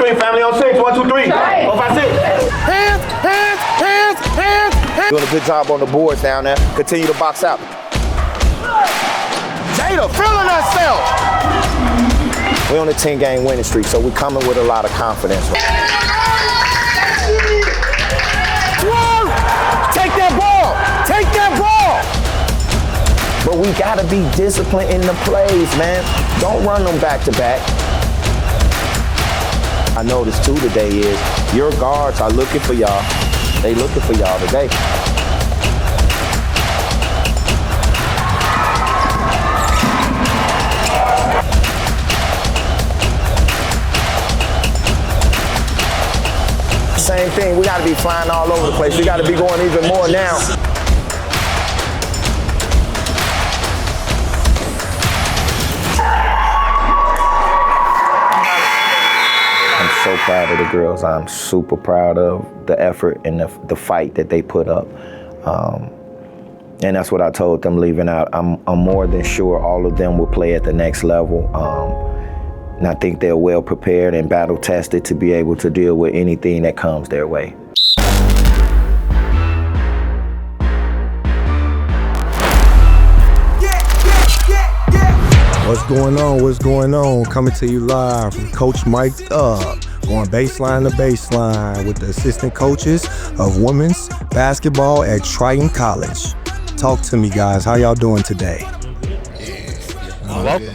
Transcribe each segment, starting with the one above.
screen, family on 6. 1, 2, 3. 4, 5, 6. Hands, hands, hands, hands, hands. Doing a good job on the boards down there. Continue to box out. Jada feeling herself. We're on a 10-game winning streak, so we're coming with a lot of confidence. Take that ball. Take that ball. But we gotta be disciplined in the plays, man. Don't run them back to back. I noticed too today is your guards are looking for y'all. They looking for y'all today. Same thing, we gotta be flying all over the place. We gotta be going even more now. I'm so proud of the girls. I'm super proud of the effort and the fight that they put up. And that's what I told them leaving out. I'm more than sure all of them will play at the next level. And I think they're well prepared and battle tested to be able to deal with anything that comes their way. What's going on? What's going on? Coming to you live from Coach Mike Up, going baseline to baseline with the assistant coaches of women's basketball at Triton College. Talk to me, guys. How y'all doing today? Welcome.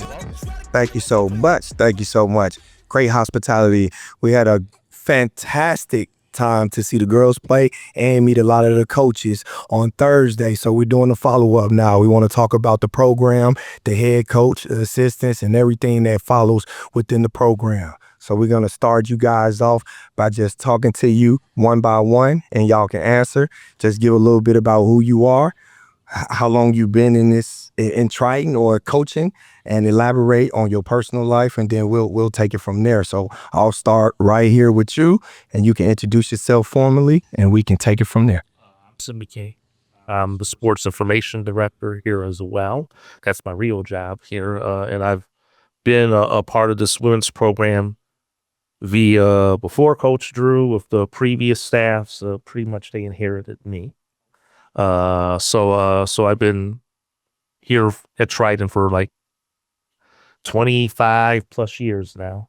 Thank you so much. Thank you so much. Great hospitality. We had a fantastic time to see the girls play and meet a lot of the coaches on Thursday. So we're doing a follow-up now. We want to talk about the program, the head coach, the assistants, and everything that follows within the program. So we're going to start you guys off by just talking to you one by one, and y'all can answer. Just give a little bit about who you are, how long you've been in Triton or coaching, and elaborate on your personal life, and then we'll take it from there. So I'll start right here with you, and you can introduce yourself formally, and we can take it from there. I'm McKinney. I'm the sports information director here as well. That's my real job here, and I've been a part of this women's program before Coach Drew with the previous staff. So pretty much they inherited me. So I've been here at Triton for like 25 plus years now.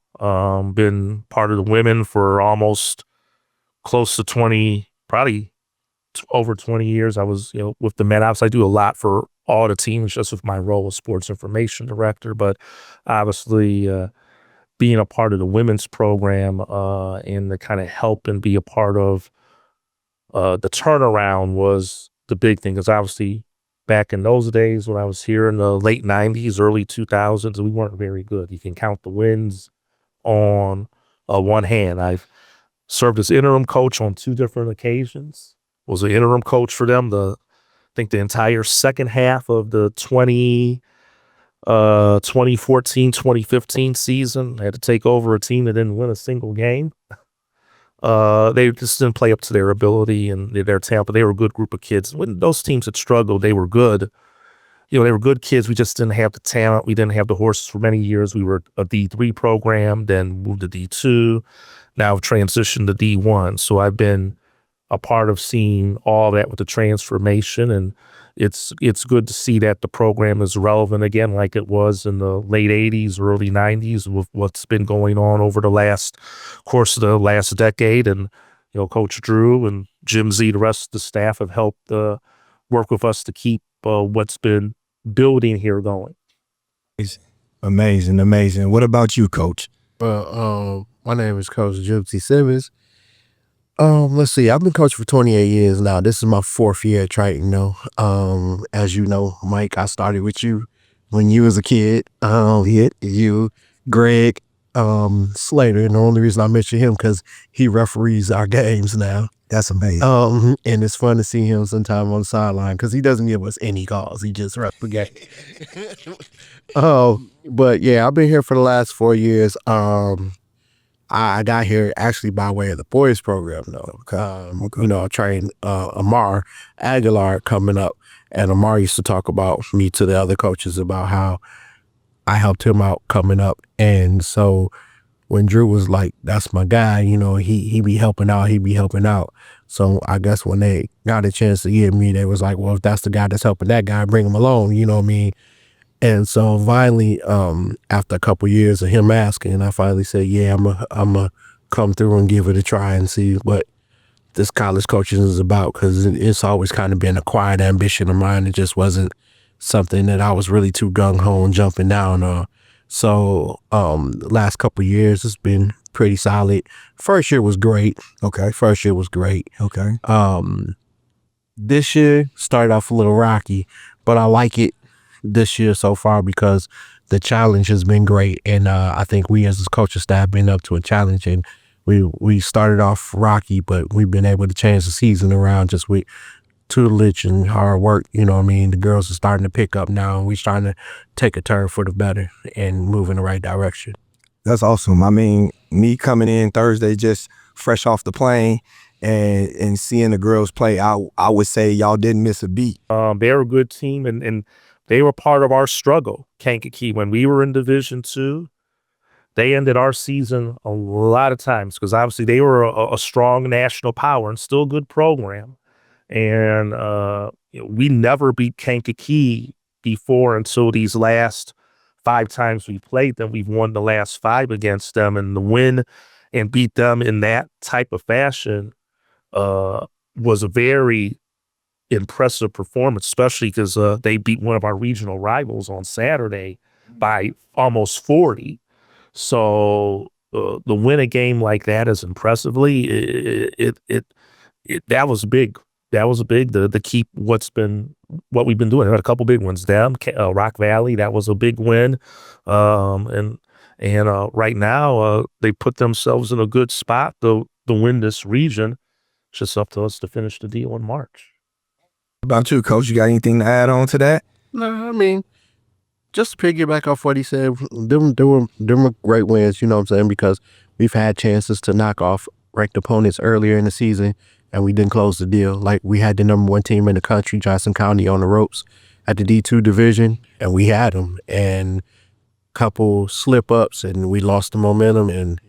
Been part of the women for almost close to 20, probably over 20 years. I was, with the men. Obviously, I do a lot for all the teams just with my role as sports information director, but obviously being a part of the women's program and to kind of help and be a part of the turnaround was the big thing, because obviously back in those days when I was here in the late 90s, early 2000s, we weren't very good. You can count the wins on one hand. I've served as interim coach on 2 different occasions. Was an interim coach for them I think the entire second half of the 2014, 2015 season. I had to take over a team that didn't win a single game. They just didn't play up to their ability and their talent, but they were a good group of kids. When those teams had struggled, they were good. They were good kids. We just didn't have the talent. We didn't have the horses for many years. We were a D3 program, then moved to D2. Now I've transitioned to D1. So I've been a part of seeing all that with the transformation, and it's good to see that the program is relevant again like it was in the late 80s, early 90s with what's been going on over the course of the last decade. And, Coach Drew and Jimsie, the rest of the staff have helped work with us to keep what's been building here going. Amazing, amazing. What about you, Coach? Well, my name is Coach Jimsie Simmons. Let's see. I've been coaching for 28 years now. This is my 4th year at Triton. As you know, Mike, I started with you when you was a kid. You, Greg, Slater, and the only reason I mention him because he referees our games now. That's amazing. And it's fun to see him sometime on the sideline because he doesn't give us any calls. He just refs the game. But yeah, I've been here for the last 4 years. I got here actually by way of the boys program, though. I trained Amar Aguilar coming up, and Amar used to talk about me to the other coaches about how I helped him out coming up. And so when Drew was like, that's my guy, you know, he be helping out, he be helping out. So I guess when they got a chance to get me, they was like, well, if that's the guy that's helping that guy, bring him along, you know what I mean? And so finally, after a couple years of him asking, I finally said, yeah, I'm a come through and give it a try and see what this college coaching is about, because it's always kind of been a quiet ambition of mine. It just wasn't something that I was really too gung-ho and jumping down on. So the last couple of years, it's been pretty solid. First year was great. Okay. First year was great. Okay. This year started off a little rocky, but I like it this year so far because the challenge has been great. And I think we as a coaching staff been up to a challenge, and we started off rocky, but we've been able to change the season around just with tutelage and hard work. You know what I mean? The girls are starting to pick up now, and we're trying to take a turn for the better and move in the right direction. That's awesome. I mean, me coming in Thursday just fresh off the plane and seeing the girls play, I would say y'all didn't miss a beat. They're a good team, and they were part of our struggle, Kankakee. When we were in Division II, they ended our season a lot of times because obviously they were a strong national power and still a good program. And we never beat Kankakee before until these last 5 times we played them. We've won the last 5 against them, and the win and beat them in that type of fashion was a very impressive performance, especially because they beat one of our regional rivals on Saturday by almost 40. So the win a game like that as impressively, that was big. That was big to keep what we've been doing. We had a couple big ones. Them, Rock Valley, that was a big win. And right now they put themselves in a good spot to win this region. It's just up to us to finish the deal in March. What about you, Coach? You got anything to add on to that? No, I mean, just to piggyback off what he said, them were great wins, you know what I'm saying, because we've had chances to knock off ranked opponents earlier in the season, and we didn't close the deal. Like, we had the #1 team in the country, Johnson County, on the ropes at the D2 division, and we had them. And a couple slip-ups, and we lost the momentum, and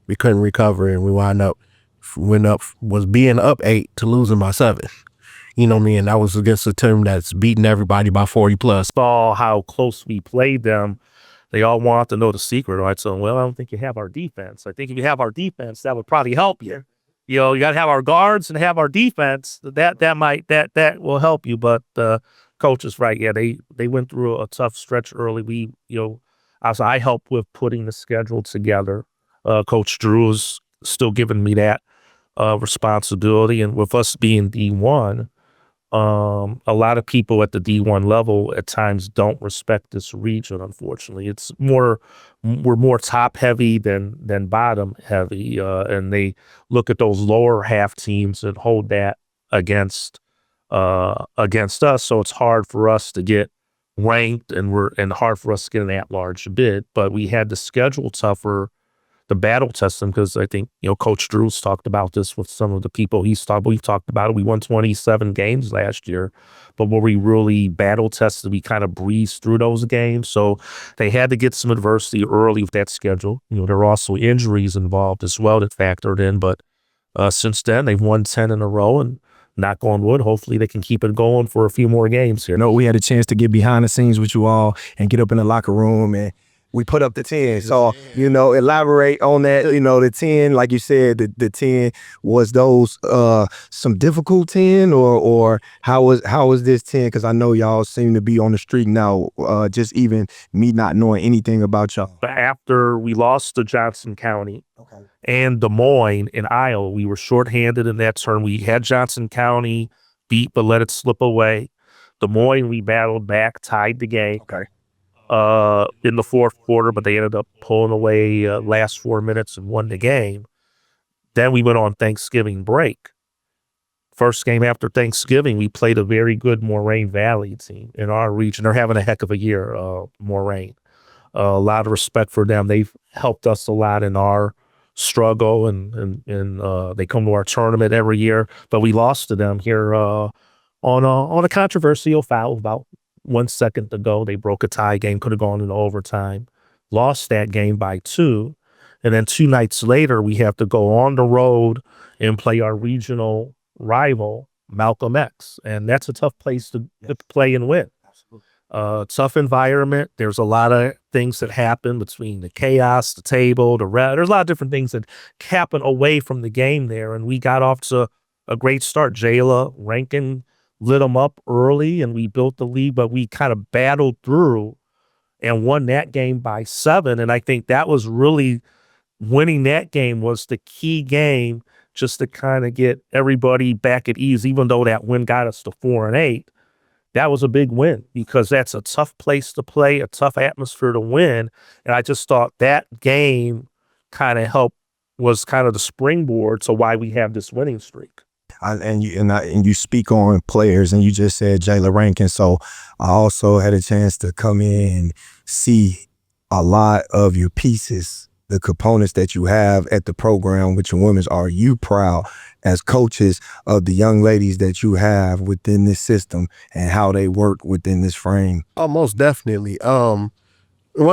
we couldn't recover, and we was being up 8 to losing by 7. You know what I mean? That was against a team that's beating everybody by 40 plus. Saw how close we played them. They all want to know the secret, right? So, well, I don't think you have our defense. I think if you have our defense, that would probably help you. You know, you got to have our guards and have our defense. That will help you. But coach is right. Yeah, they went through a tough stretch early. I helped with putting the schedule together. Coach Drew is still giving me that responsibility, and with us being D1. A lot of people at the D1 level at times don't respect this region, unfortunately. We're more top heavy than bottom heavy, and they look at those lower half teams and hold that against us. So it's hard for us to get ranked, and hard for us to get an at-large bid. But we had the schedule tougher, the battle test them, because I think, Coach Drew's talked about this with some of the people we've talked about it. We won 27 games last year, but where we really battle tested, we kind of breezed through those games. So they had to get some adversity early with that schedule. There are also injuries involved as well that factored in, but since then they've won 10 in a row, and knock on wood, hopefully they can keep it going for a few more games here. We had a chance to get behind the scenes with you all and get up in the locker room, and we put up the 10. So, elaborate on that. The 10, like you said, the 10, was those some difficult 10 or how was this 10? Because I know y'all seem to be on the streak now, just even me not knowing anything about y'all. After we lost to Johnson County and Des Moines in Iowa, we were shorthanded in that turn. We had Johnson County beat but let it slip away. Des Moines, we battled back, tied the game. In the fourth quarter, but they ended up pulling away last 4 minutes and won the game. Then we went on Thanksgiving break. First game after Thanksgiving, we played a very good Moraine Valley team in our region. They're having a heck of a year, Moraine. A lot of respect for them. They've helped us a lot in our struggle, and they come to our tournament every year. But we lost to them here on a controversial foul about 1 second to go. They broke a tie game, could have gone into overtime, lost that game by 2. And then 2 nights later, we have to go on the road and play our regional rival, Malcolm X. And that's a tough place to play and win. Tough environment. There's a lot of things that happen between the chaos, the table, there's a lot of different things that happen away from the game there. And we got off to a great start. Jayla Rankin lit them up early and we built the lead, but we kind of battled through and won that game by 7. And I think that was really winning that game was the key game just to kind of get everybody back at ease, even though that win got us to 4-8. That was a big win because that's a tough place to play, a tough atmosphere to win. And I just thought that game kind of was kind of the springboard to why we have this winning streak. And you speak on players, and you just said Jayla Rankin. So I also had a chance to come in and see a lot of your pieces, the components that you have at the program with your women's. Are you proud as coaches of the young ladies that you have within this system and how they work within this frame? Oh, most definitely. One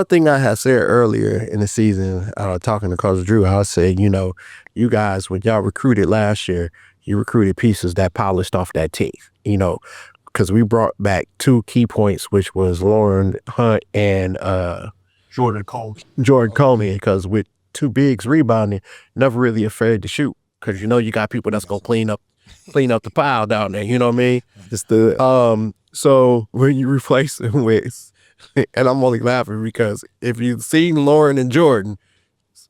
thing I had said earlier in the season, talking to Coach Drew, I said, you guys, when y'all recruited last year, you recruited pieces that polished off that team, because we brought back 2 key points, which was Lauren Hunt and Jordan Coleman, because with 2 bigs rebounding, never really afraid to shoot, because you got people that's gonna clean up the pile down there. You know what I mean? So when you replace them with, and I'm only laughing because if you've seen Lauren and Jordan,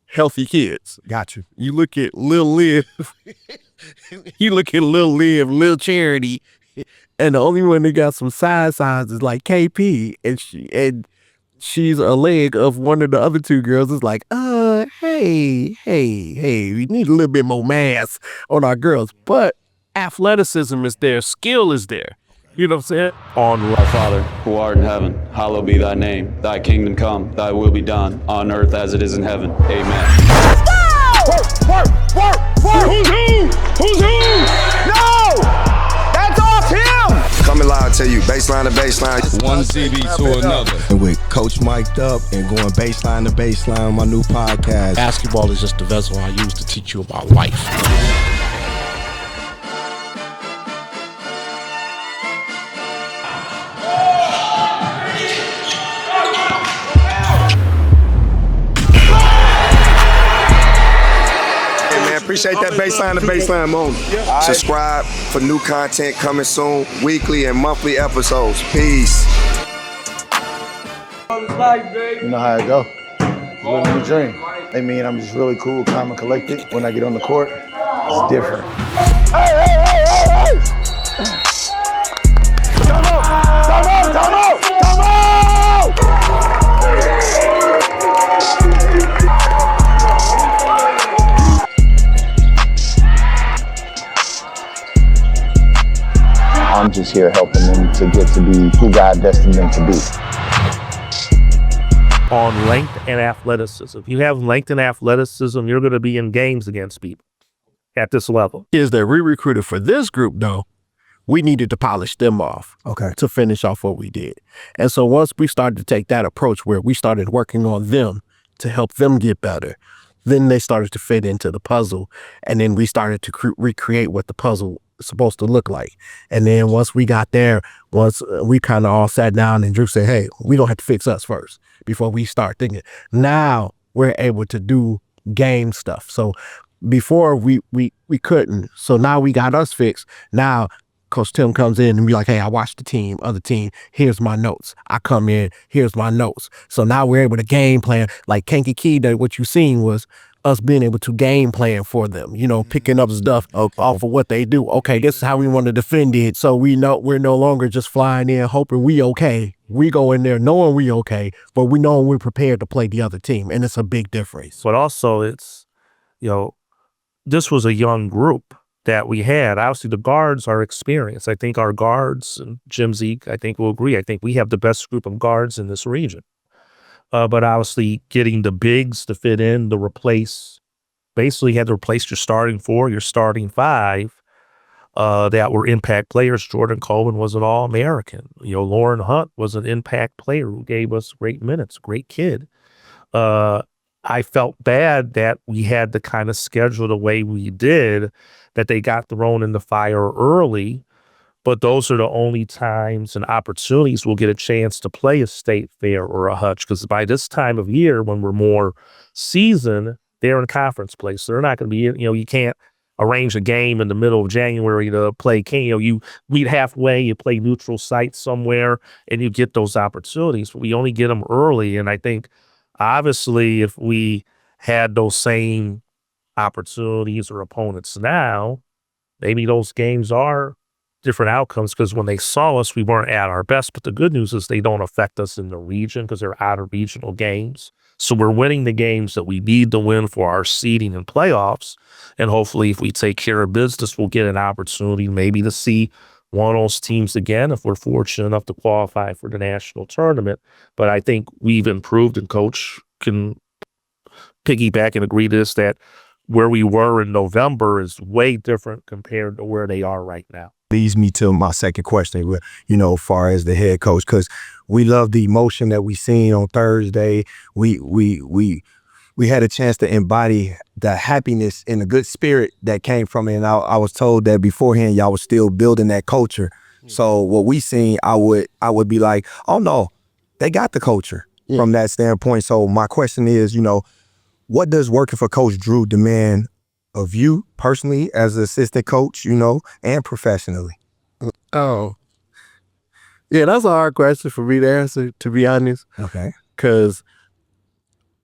healthy kids. Got you. You look at Lil Liv, Lil Charity, and the only one that got some size is like KP, and she's a leg of one of the other 2 girls. It's like, hey, we need a little bit more mass on our girls. But athleticism is there, skill is there. You know what I'm saying? Our Father, who art in heaven, hallowed be thy name. Thy kingdom come, thy will be done, on earth as it is in heaven. Amen. Let's go! Work! Who's who? No! That's off him! Coming live to you, baseline to baseline. One CB to another. And with Coach mic'd up and going baseline to baseline on my new podcast. Basketball is just the vessel I use to teach you about life. Appreciate that baseline to baseline moment. Subscribe for new content coming soon, weekly and monthly episodes. Peace. You know how it go. Living the dream. I mean, I'm just really cool, calm and collected. When I get on the court, it's different. Hey! Time out! I'm just here helping them to get to be who God destined them to be. On length and athleticism. If you have length and athleticism, you're going to be in games against people at this level. Is that we recruited for this group, though, we needed to polish them off to finish off what we did. And so once we started to take that approach where we started working on them to help them get better, then they started to fit into the puzzle. And then we started to recreate what the puzzle is supposed to look like. And then once we got there, once we kind of all sat down and Drew said, hey, we don't have to fix us first before we start thinking. Now we're able to do game stuff. So before we couldn't. So now we got us fixed. Now Coach Tim comes in and be like, hey, I watched the other team. Here's my notes. I come in, here's my notes. So now we're able to game plan. Like Kankakee, that what you seen was us being able to game plan for them, picking up stuff off of what they do. Okay, this is how we want to defend it. So we know we're no longer just flying in hoping we okay. We go in there knowing we okay, but we know we're prepared to play the other team. And it's a big difference. But also it's, this was a young group that we had. Obviously, the guards are experienced. I think our guards, and Jimsie, I think will agree. I think we have the best group of guards in this region. But obviously, getting the bigs to fit in, to replace, basically had to replace your starting 4, your starting 5, that were impact players. Jordan Coleman was an All-American. Lauren Hunt was an impact player who gave us great minutes, great kid. I felt bad that we had to kind of schedule the way we did, that they got thrown in the fire early. But those are the only times and opportunities we'll get a chance to play a state fair or a hutch. Because by this time of year, when we're more seasoned, they're in conference play. So they're not going to be, you can't arrange a game in the middle of January to play. You meet halfway, you play neutral site somewhere, and you get those opportunities. But we only get them early. And I think, obviously, if we had those same opportunities or opponents now, maybe those games are different outcomes, because when they saw us, we weren't at our best. But the good news is they don't affect us in the region because they're out of regional games. So we're winning the games that we need to win for our seeding and playoffs. And hopefully, if we take care of business, we'll get an opportunity maybe to see one of those teams again if we're fortunate enough to qualify for the national tournament. But I think we've improved, and Coach can piggyback and agree to this, that where we were in November is way different compared to where they are right now. Leads me to my second question, as far as the head coach, because we love the emotion that we seen on Thursday. We had a chance to embody the happiness and the good spirit that came from it. And I was told that beforehand, y'all was still building that culture. So what we seen, I would be like, oh no, they got the culture from that standpoint. So my question is, what does working for Coach Drew demand of you personally as an assistant coach, and professionally? Oh, yeah, that's a hard question for me to answer, to be honest. Okay. Because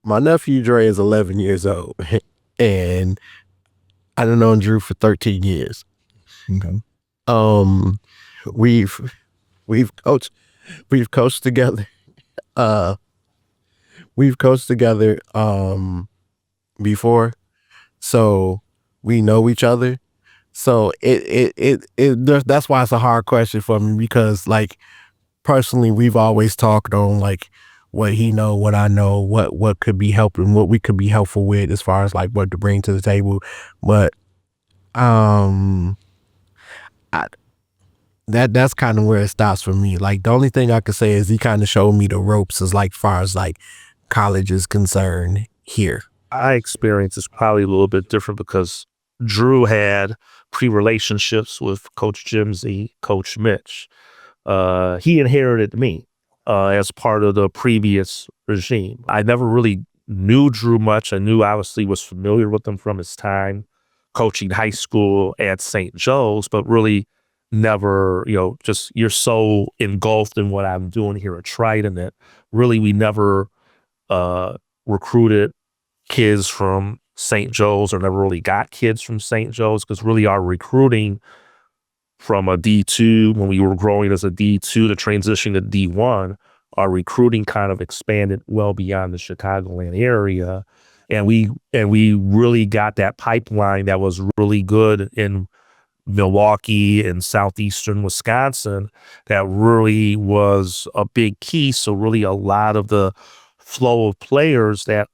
my nephew Dre is 11 years old, and I done known Drew for 13 years. Okay. We've coached together. We've coached together before, so we know each other. So that's why it's a hard question for me, because like personally, we've always talked on like what he know, what I know, what could be helping, what we could be helpful with as far as like what to bring to the table. But that's kind of where it stops for me. Like the only thing I could say is he kind of showed me the ropes as like far as like college is concerned here. My experience is probably a little bit different because Drew had pre-relationships with Coach Jimsie, Coach Mitch. He inherited me as part of the previous regime. I never really knew Drew much. I knew, obviously, was familiar with him from his time coaching high school at St. Joe's, but really never, just you're so engulfed in what I'm doing here at Triton that really we never recruited kids from St. Joe's, or never really got kids from St. Joe's, because really our recruiting from a D2, when we were growing as a D2 to transition to D1, our recruiting kind of expanded well beyond the Chicagoland area. And we really got that pipeline that was really good in Milwaukee and southeastern Wisconsin. That really was a big key. So really a lot of the flow of players that,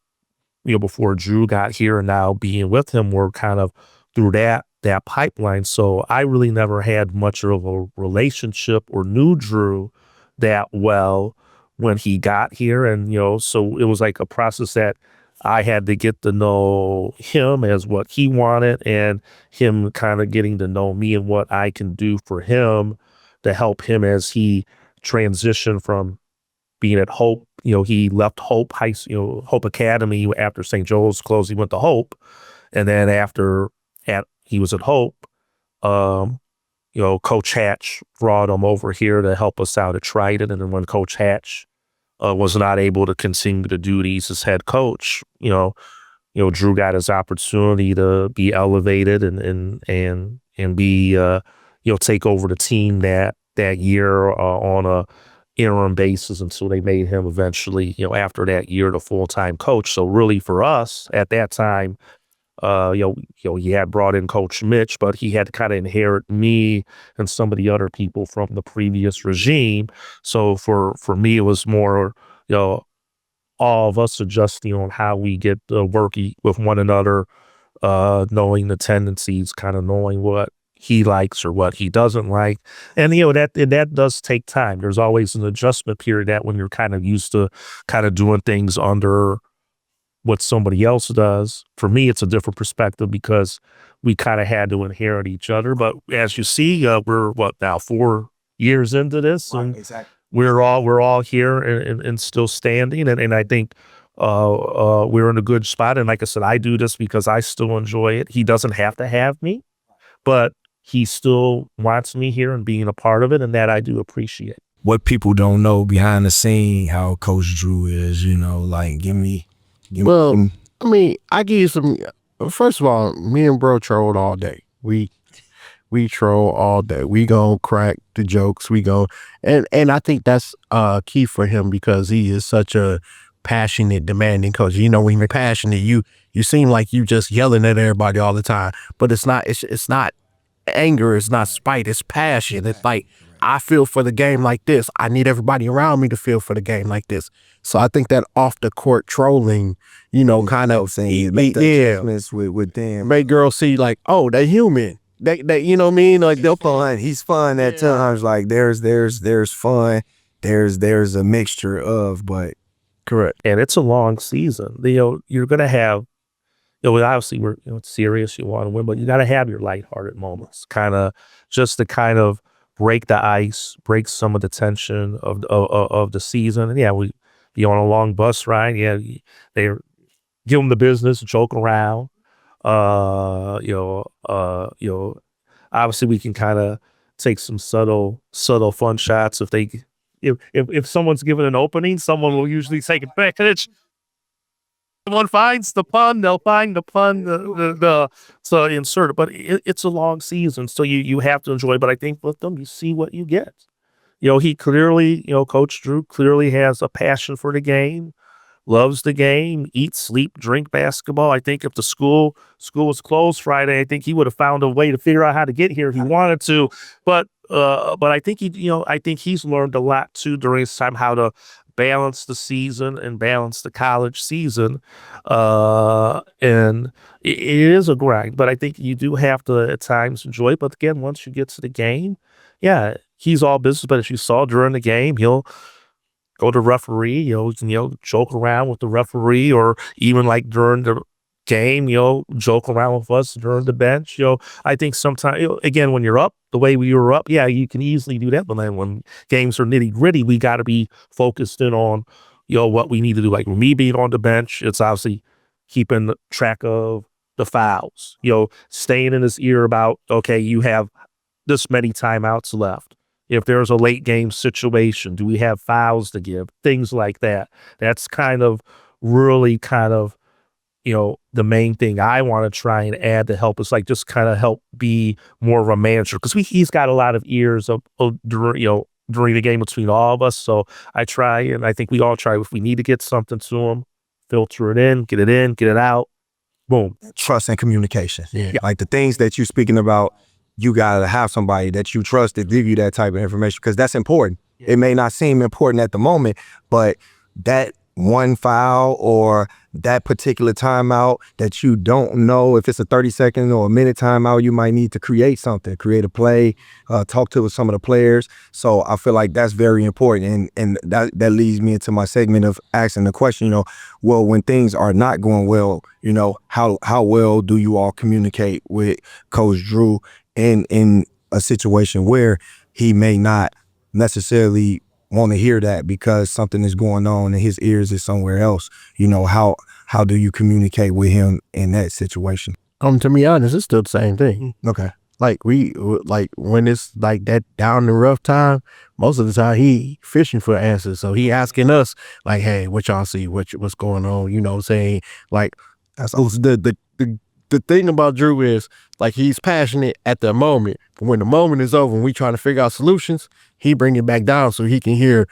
before Drew got here and now being with him were kind of through that pipeline. So I really never had much of a relationship or knew Drew that well when he got here. And, so it was like a process that I had to get to know him as what he wanted, and him kind of getting to know me and what I can do for him to help him as he transitioned from being at Hope. He left Hope Hope Academy after St. Joe's closed. He went to Hope, and then he was at Hope, Coach Hatch brought him over here to help us out at Triton. And then when Coach Hatch was not able to continue the duties as head coach, Drew got his opportunity to be elevated and be take over the team that year on a interim basis until they made him eventually, after that year, the full-time coach. So really for us at that time, he had brought in Coach Mitch, but he had to kind of inherit me and some of the other people from the previous regime. So for me, it was more, all of us adjusting on how we get to work with one another, knowing the tendencies, kind of knowing what he likes or what he doesn't like. And, that does take time. There's always an adjustment period that when you're kind of used to kind of doing things under what somebody else does. For me, it's a different perspective because we kind of had to inherit each other. But as you see, we're now 4 years into this, and we're all here and still standing. And I think we're in a good spot. And like I said, I do this because I still enjoy it. He doesn't have to have me, but he still wants me here and being a part of it, and that I do appreciate. What people don't know behind the scene, how Coach Drew is, like give me. Well, I mean, I give you some. First of all, me and bro trolled all day. We troll all day. We go crack the jokes. We go, and I think that's key for him because he is such a passionate, demanding coach. When you're passionate, you seem like you just yelling at everybody all the time, but it's not. It's not anger. It's not spite. It's passion. It's like, I feel for the game like this. I need everybody around me to feel for the game like this. So I think that off the court trolling, kind of saying, make with them, make girls see like, oh, they're human. They you know what I mean? Like they'll fun. He's fun at times. Like there's fun. There's a mixture of, but correct. And it's a long season. You're gonna have. Obviously we're it's serious. You want to win, but you got to have your lighthearted moments, just to break the ice, break some of the tension of the season. And yeah, we be on a long bus ride. Yeah, they give them the business, joke around. Obviously we can kind of take some subtle fun shots if someone's given an opening, someone will usually take advantage. Someone finds the pun, they'll find the pun, so insert it. But it's a long season, so you have to enjoy it. But I think with them, you see what you get. He clearly, Coach Drew clearly has a passion for the game, loves the game, eat, sleep, drink basketball. I think if the school was closed Friday, I think he would have found a way to figure out how to get here if he wanted to. But I think I think he's learned a lot too during his time, how to balance the season and balance the college season. And it is a grind, but I think you do have to at times enjoy it. But again, once you get to the game, yeah, he's all business. But as you saw during the game, he'll go to referee, joke around with the referee, or even like during the game, joke around with us during the bench. I think sometimes, again, when you're up the way we were up, yeah, you can easily do that. But then when games are nitty gritty, we got to be focused in on, what we need to do. Like me being on the bench, it's obviously keeping track of the fouls, staying in his ear about, okay, you have this many timeouts left. If there's a late game situation, do we have fouls to give? Things like that. That's really the main thing I want to try and add to help us, like just help be more of a manager, because he's got a lot of ears during the game between all of us. So I try, and I think we all try, if we need to get something to him, filter it in, get it out, boom. Trust and communication. Yeah. Like the things that you're speaking about, you gotta have somebody that you trust to give you that type of information, because that's important. It may not seem important at the moment, but that one foul or that particular timeout that you don't know if it's a 30-second or a minute timeout, you might need to create something, create a play, talk to some of the players. So I feel like that's very important. And that leads me into my segment of asking the question, well, when things are not going well, how well do you all communicate with Coach Drew in a situation where he may not necessarily want to hear that because something is going on and his ears is somewhere else? How do you communicate with him in that situation? To be honest, it's still the same thing. Okay. Like when it's like that down the rough time, most of the time he fishing for answers. So he asking us like, hey, what y'all see? What's going on? Saying like, that's the thing about Drew is like, he's passionate at the moment, but when the moment is over and we trying to figure out solutions, he bring it back down so he can hear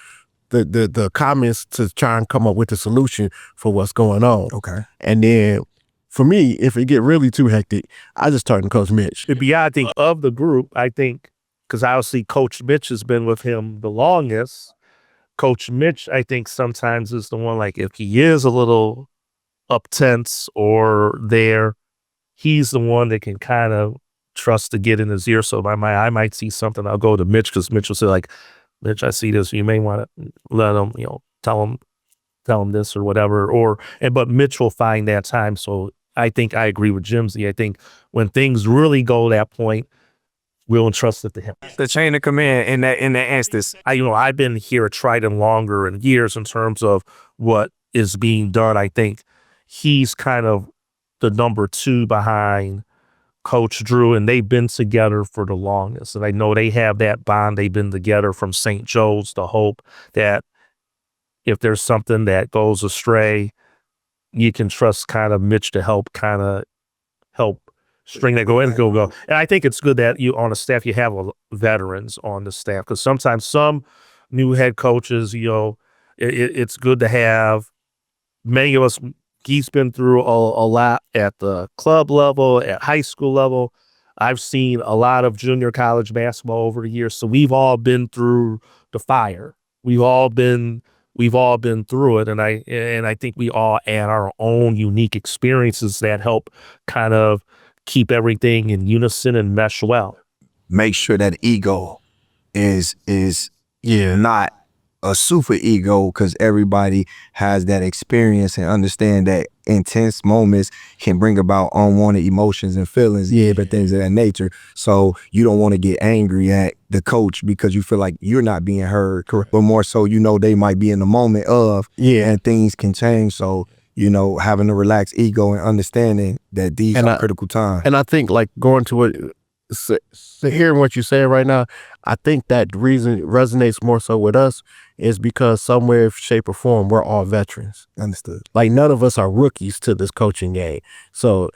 the comments to try and come up with the solution for what's going on. Okay. And then for me, if it get really too hectic, I just turn to Coach Mitch. I think of the group, because obviously Coach Mitch has been with him the longest. Coach Mitch, I think sometimes is the one, like if he is a little up tense or there, he's the one that can kind of trust to get in his ear. So I might see something, I'll go to Mitch, because Mitch will say like, Mitch, I see this. You may want to let him, tell him tell him this or whatever, but Mitch will find that time. So I think I agree with Jimsie. I think when things really go that point, we'll entrust it to him. The chain of command in that instance. I've been here at Triton longer in years in terms of what is being done. I think he's kind of the number 2 behind Coach Drew, and they've been together for the longest. And I know they have that bond. They've been together from St. Joe's to Hope, that if there's something that goes astray, you can trust kind of Mitch to help string that go. And I think it's good that you on the staff, you have veterans on the staff, because sometimes some new head coaches, it's good to have many of us. He's been through a lot at the club level, at high school level. I've seen a lot of junior college basketball over the years. So we've all been through the fire. We've all been through it. And I think we all add our own unique experiences that help kind of keep everything in unison and mesh well. Make sure that ego is not a super ego, because everybody has that experience and understand that intense moments can bring about unwanted emotions and feelings, but things of that nature. So you don't want to get angry at the coach because you feel like you're not being heard. Correct. But more so, they might be in the moment of, and things can change. So, having a relaxed ego and understanding that these are critical times. And I think like going to it, hearing what you're saying right now, I think that reason resonates more so with us is because somewhere, shape, or form, we're all veterans. Understood. Like none of us are rookies to this coaching game. So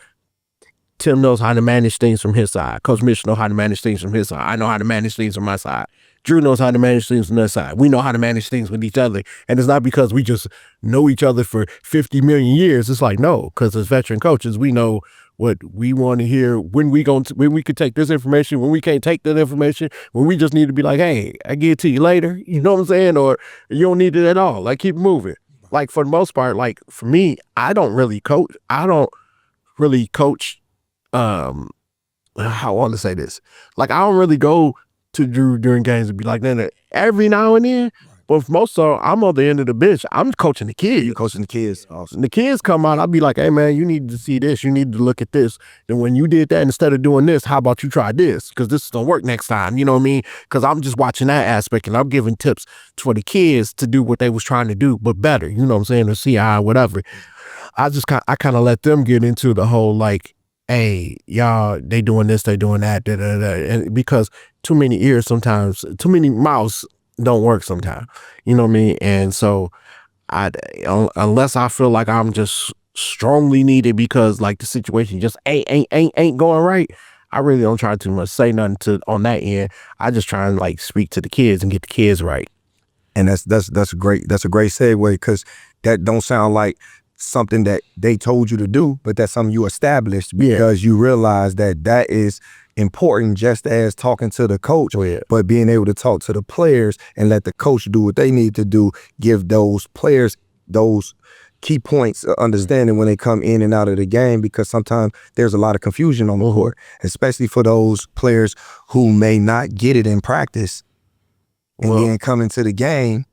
Tim knows how to manage things from his side. Coach Mitch knows how to manage things from his side. I know how to manage things from my side. Drew knows how to manage things from their side. We know how to manage things with each other. And it's not because we just know each other for 50 million years. It's like, no, because as veteran coaches, we know what we want to hear, when we could take this information, when we can't take that information, when we just need to be like, hey, I get it to you later. You know what I'm saying? Or you don't need it at all. Like, keep moving. Like, for the most part, like, for me, I don't really coach. How I want to say this. Like, I don't really go to Drew during games and be like, then every now and then. But most of I'm on the end of the bench. I'm coaching the kids. You're coaching the kids. Awesome. The kids come out, I'll be like, hey, man, you need to see this. You need to look at this. Then when you did that, instead of doing this, how about you try this? Because this is going to work next time. You know what I mean? Because I'm just watching that aspect, and I'm giving tips for the kids to do what they was trying to do, but better. You know what I'm saying? Or see how, whatever. I kind of let them get into the whole, like, hey, y'all, they doing this, they doing that, da, da, da. And because too many ears sometimes, too many mouths don't work sometimes. You know what I mean? And so unless I feel like I'm just strongly needed because like the situation just ain't going right, I really don't try too much say nothing on that end. I just try and like speak to the kids and get the kids right. And that's great. That's a great segue, because that don't sound like something that they told you to do, but that's something you established because you realize that is important, just as talking to the coach, but being able to talk to the players and let the coach do what they need to do, give those players those key points of understanding when they come in and out of the game, because sometimes there's a lot of confusion on the court, especially for those players who may not get it in practice and then come into the game.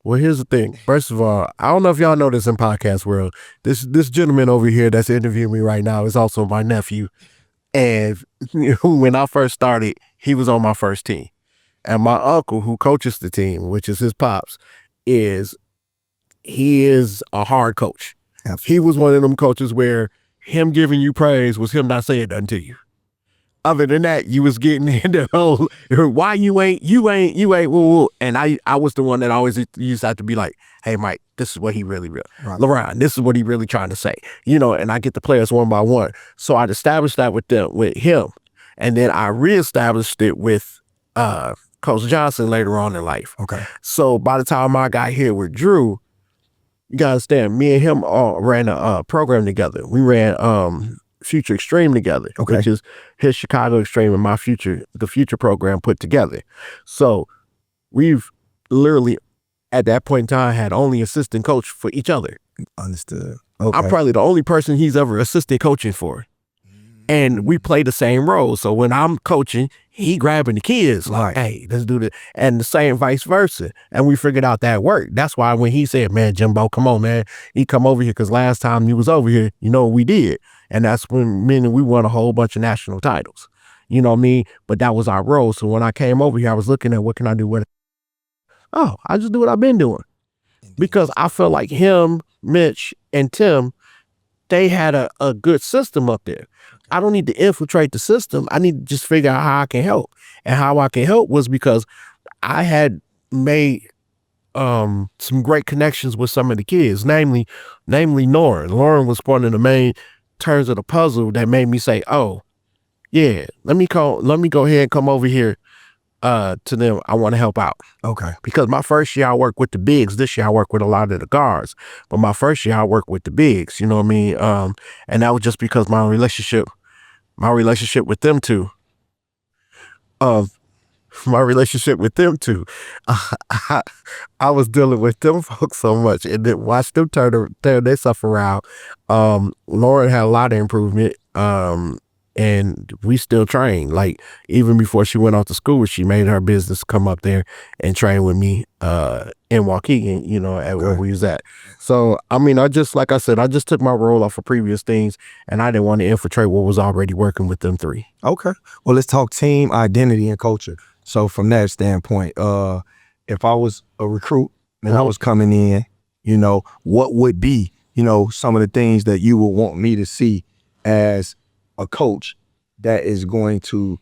Well, here's the thing. First of all, I don't know if y'all know this in podcast world. This gentleman over here that's interviewing me right now is also my nephew. And when I first started, he was on my first team. And my uncle, who coaches the team, which is his pops, he is a hard coach. Absolutely. He was one of them coaches where him giving you praise was him not saying nothing to you. Other than that, you was getting into whole, why you ain't, woo, woo. And I was the one that always used to have to be like, hey, Mike, this is what he really, right. LaRon, this is what he really trying to say. And I get the players one by one. So I'd established that with him. And then I reestablished it with Coach Johnson later on in life. Okay. So by the time I got here with Drew, you gotta understand, me and him ran a program together. We ran Future Extreme together, which is his Chicago Extreme and the Future program put together. So we've literally at that point in time had only assistant coach for each other. Understood. Okay. I'm probably the only person he's ever assistant coaching for. And we play the same role. So when I'm coaching, he grabbing the kids like, hey, let's do this. And the same vice versa. And we figured out that worked. That's why when he said, man, Jimbo, come on, man. He come over here because last time you was over here, you know what we did. And that's when meaning we won a whole bunch of national titles. You know what I mean? But that was our role. So when I came over here, I was looking at what can I do with it? Oh, I just do what I've been doing. Because I feel like him, Mitch, and Tim, they had a good system up there. I don't need to infiltrate the system. I need to just figure out how I can help. And how I can help was because I had made some great connections with some of the kids, namely Lauren. Lauren was one of the main turns of the puzzle that made me say, oh, yeah, let me go ahead and come over here to them. I want to help out. Okay. Because my first year I worked with the bigs. This year I work with a lot of the guards. But my first year I worked with the bigs, you know what I mean? And that was just because my relationship with them two. I was dealing with them folks so much and then watch them turn their stuff around. Lauren had a lot of improvement. And we still train. Like even before she went off to school, she made her business come up there and train with me in Waukegan, you know, at where we was at. So I mean, like I said, I just took my role off of previous things and I didn't want to infiltrate what was already working with them three. Okay. Well, let's talk team identity and culture. So from that standpoint, if I was a recruit and I was coming in, you know, what would be, you know, some of the things that you would want me to see as a coach that is going to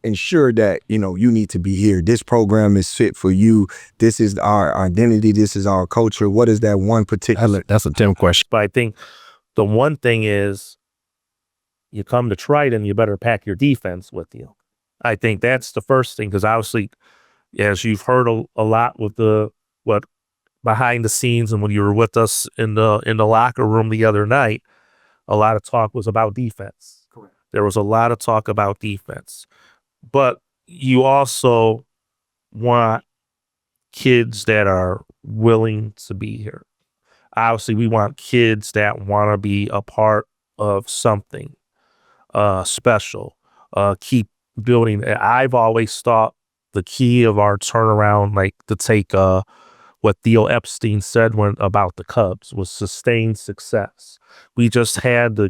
ensure that, you know, you need to be here. This program is fit for you. This is our identity. This is our culture. What is that one particular? That's a Tim question. But I think the one thing is you come to Triton, you better pack your defense with you. I think that's the first thing, because obviously, as you've heard a lot with what behind the scenes and when you were with us in the locker room the other night, a lot of talk was about defense. Correct. There was a lot of talk about defense. But you also want kids that are willing to be here. Obviously, we want kids that want to be a part of something special. Keep building. I've always thought the key of our turnaround, like to take what Theo Epstein said about the Cubs, was sustained success. We just had to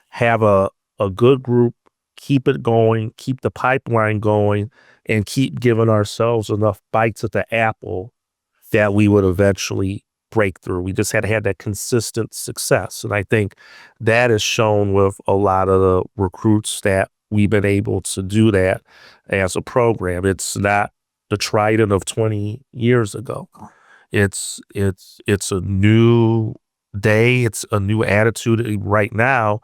have a good group, keep it going, keep the pipeline going, and keep giving ourselves enough bites at the apple that we would eventually break through. We just had to have that consistent success. And I think that is shown with a lot of the recruits that we've been able to do that as a program. It's not the Triton of 20 years ago. It's a new day. It's a new attitude. Right now,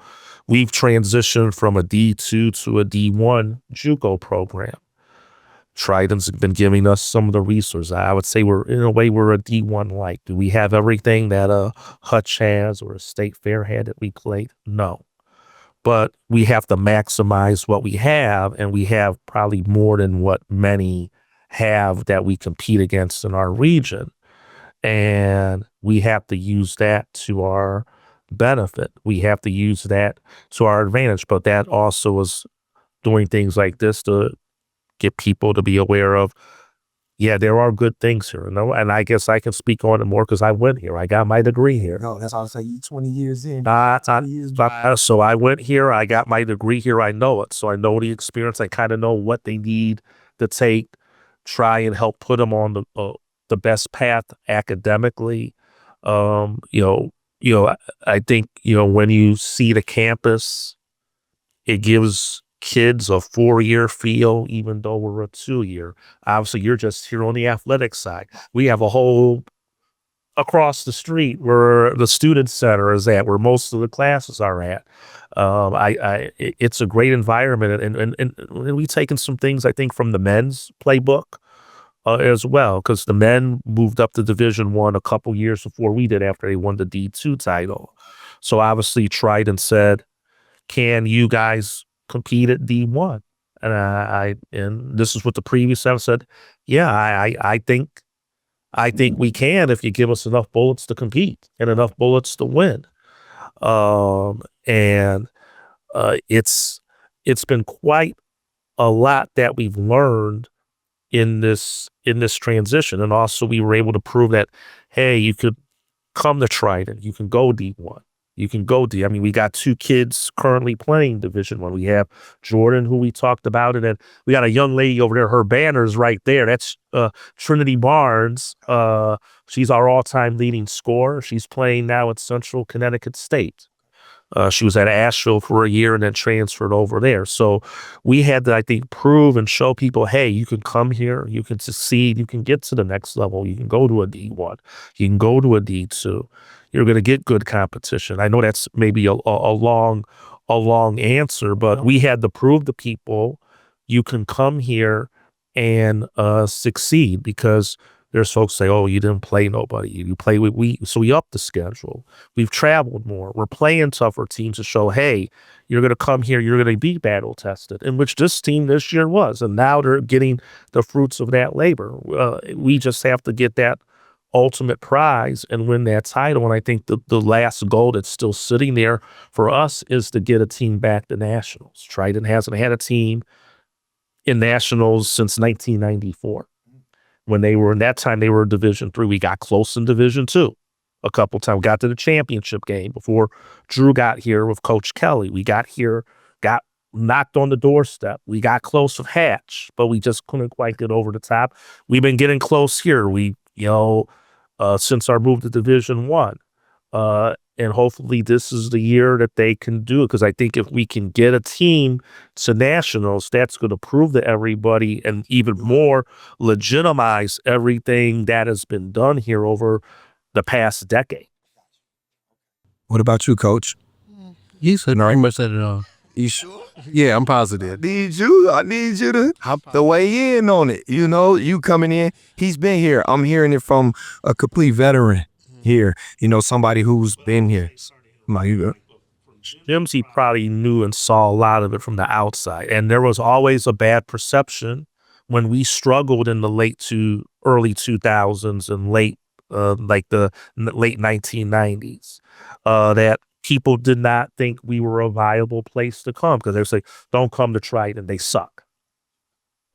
we've transitioned from a D2 to a D1 JUCO program. Tritons have been giving us some of the resources. I would say we're a D1 like. Do we have everything that a Hutch has or a State Fair had that we played? No. But we have to maximize what we have, and we have probably more than what many have that we compete against in our region. And we have to use that to our benefit. We have to use that to our advantage. But that also is doing things like this to get people to be aware of, yeah, there are good things here. And I guess I can speak on it more because I went here. I got my degree here. No, that's all I say. You 20 years in. So I went here. I got my degree here. I know it. So I know the experience. I kind of know what they need to take, try and help put them on the best path academically. I think, when you see the campus, it gives kids a 4-year feel, even though we're a 2-year. Obviously, you're just here on the athletic side. We have a whole across the street where the student center is at, where most of the classes are at. It's a great environment, and we've taken some things, I think, from the men's playbook as well, because the men moved up to Division I a couple years before we did after they won the D2 title. So obviously Triton said, can you guys compete at D1? And this is what the previous episode said. Yeah, I think we can if you give us enough bullets to compete and enough bullets to win. it's been quite a lot that we've learned in this transition, and also we were able to prove that, hey, you could come to Triton, you can go D1. You can go D. I mean, we got 2 kids currently playing Division I. We have Jordan, who we talked about, and then we got a young lady over there. Her banner's right there. That's Trinity Barnes. She's our all-time leading scorer. She's playing now at Central Connecticut State. She was at Asheville for a year and then transferred over there. So we had to, I think, prove and show people, hey, you can come here, you can succeed, you can get to the next level, you can go to a D1, you can go to a D2. You're going to get good competition. I know that's maybe a long answer, but we had to prove to people you can come here and succeed, because there's folks say, oh, you didn't play nobody. You play with so we upped the schedule. We've traveled more. We're playing tougher teams to show, hey, you're going to come here, you're going to be battle tested, in which this team this year was. And now they're getting the fruits of that labor. We just have to get that ultimate prize and win that title. And I think the last goal that's still sitting there for us is to get a team back to nationals. Triton hasn't had a team in nationals since 1994. When they were in that time, they were Division III. We got close in Division II a couple times. We got to the championship game before Drew got here with Coach Kelly. We got here, got knocked on the doorstep. We got close with Hatch, but we just couldn't quite get over the top. We've been getting close here. Since our move to Division I. And hopefully this is the year that they can do it, because I think if we can get a team to nationals, that's going to prove to everybody and even more legitimize everything that has been done here over the past decade. What about you, Coach? You said pretty much said it all. You sure? Yeah, I'm positive. I need you to weigh in on it. You know, you coming in, he's been here. I'm hearing it from a complete veteran here. You know, somebody who's been here. Jimsie probably knew and saw a lot of it from the outside. And there was always a bad perception when we struggled in the early 2000s and late 1990s, that people did not think we were a viable place to come, because they would say, don't come to Triton, they suck.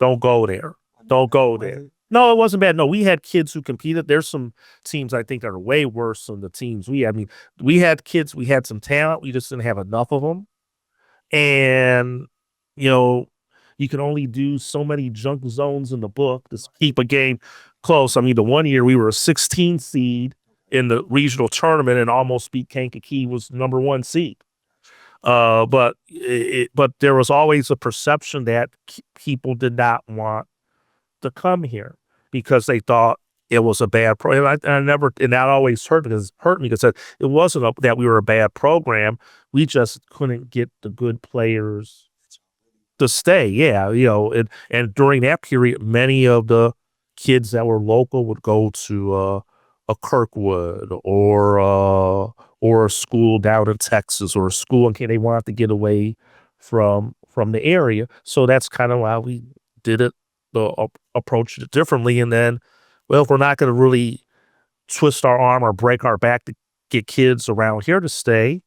Don't go there. Don't go there. No, it wasn't bad. No, we had kids who competed. There's some teams I think that are way worse than the teams we had. I mean, we had kids, we had some talent, we just didn't have enough of them. And, you can only do so many junk zones in the book to keep a game close. I mean, the one year we were a 16 seed in the regional tournament and almost beat Kankakee, was number 1 seed. But there was always a perception that people did not want to come here because they thought it was a bad program. And that always hurt me because it wasn't that we were a bad program. We just couldn't get the good players to stay. Yeah, and during that period, many of the kids that were local would go to a Kirkwood or a school down in Texas, or a school in they wanted to get away from the area. So that's kind of why we did it, approached it differently. And then, well, if we're not going to really twist our arm or break our back to get kids around here to stay,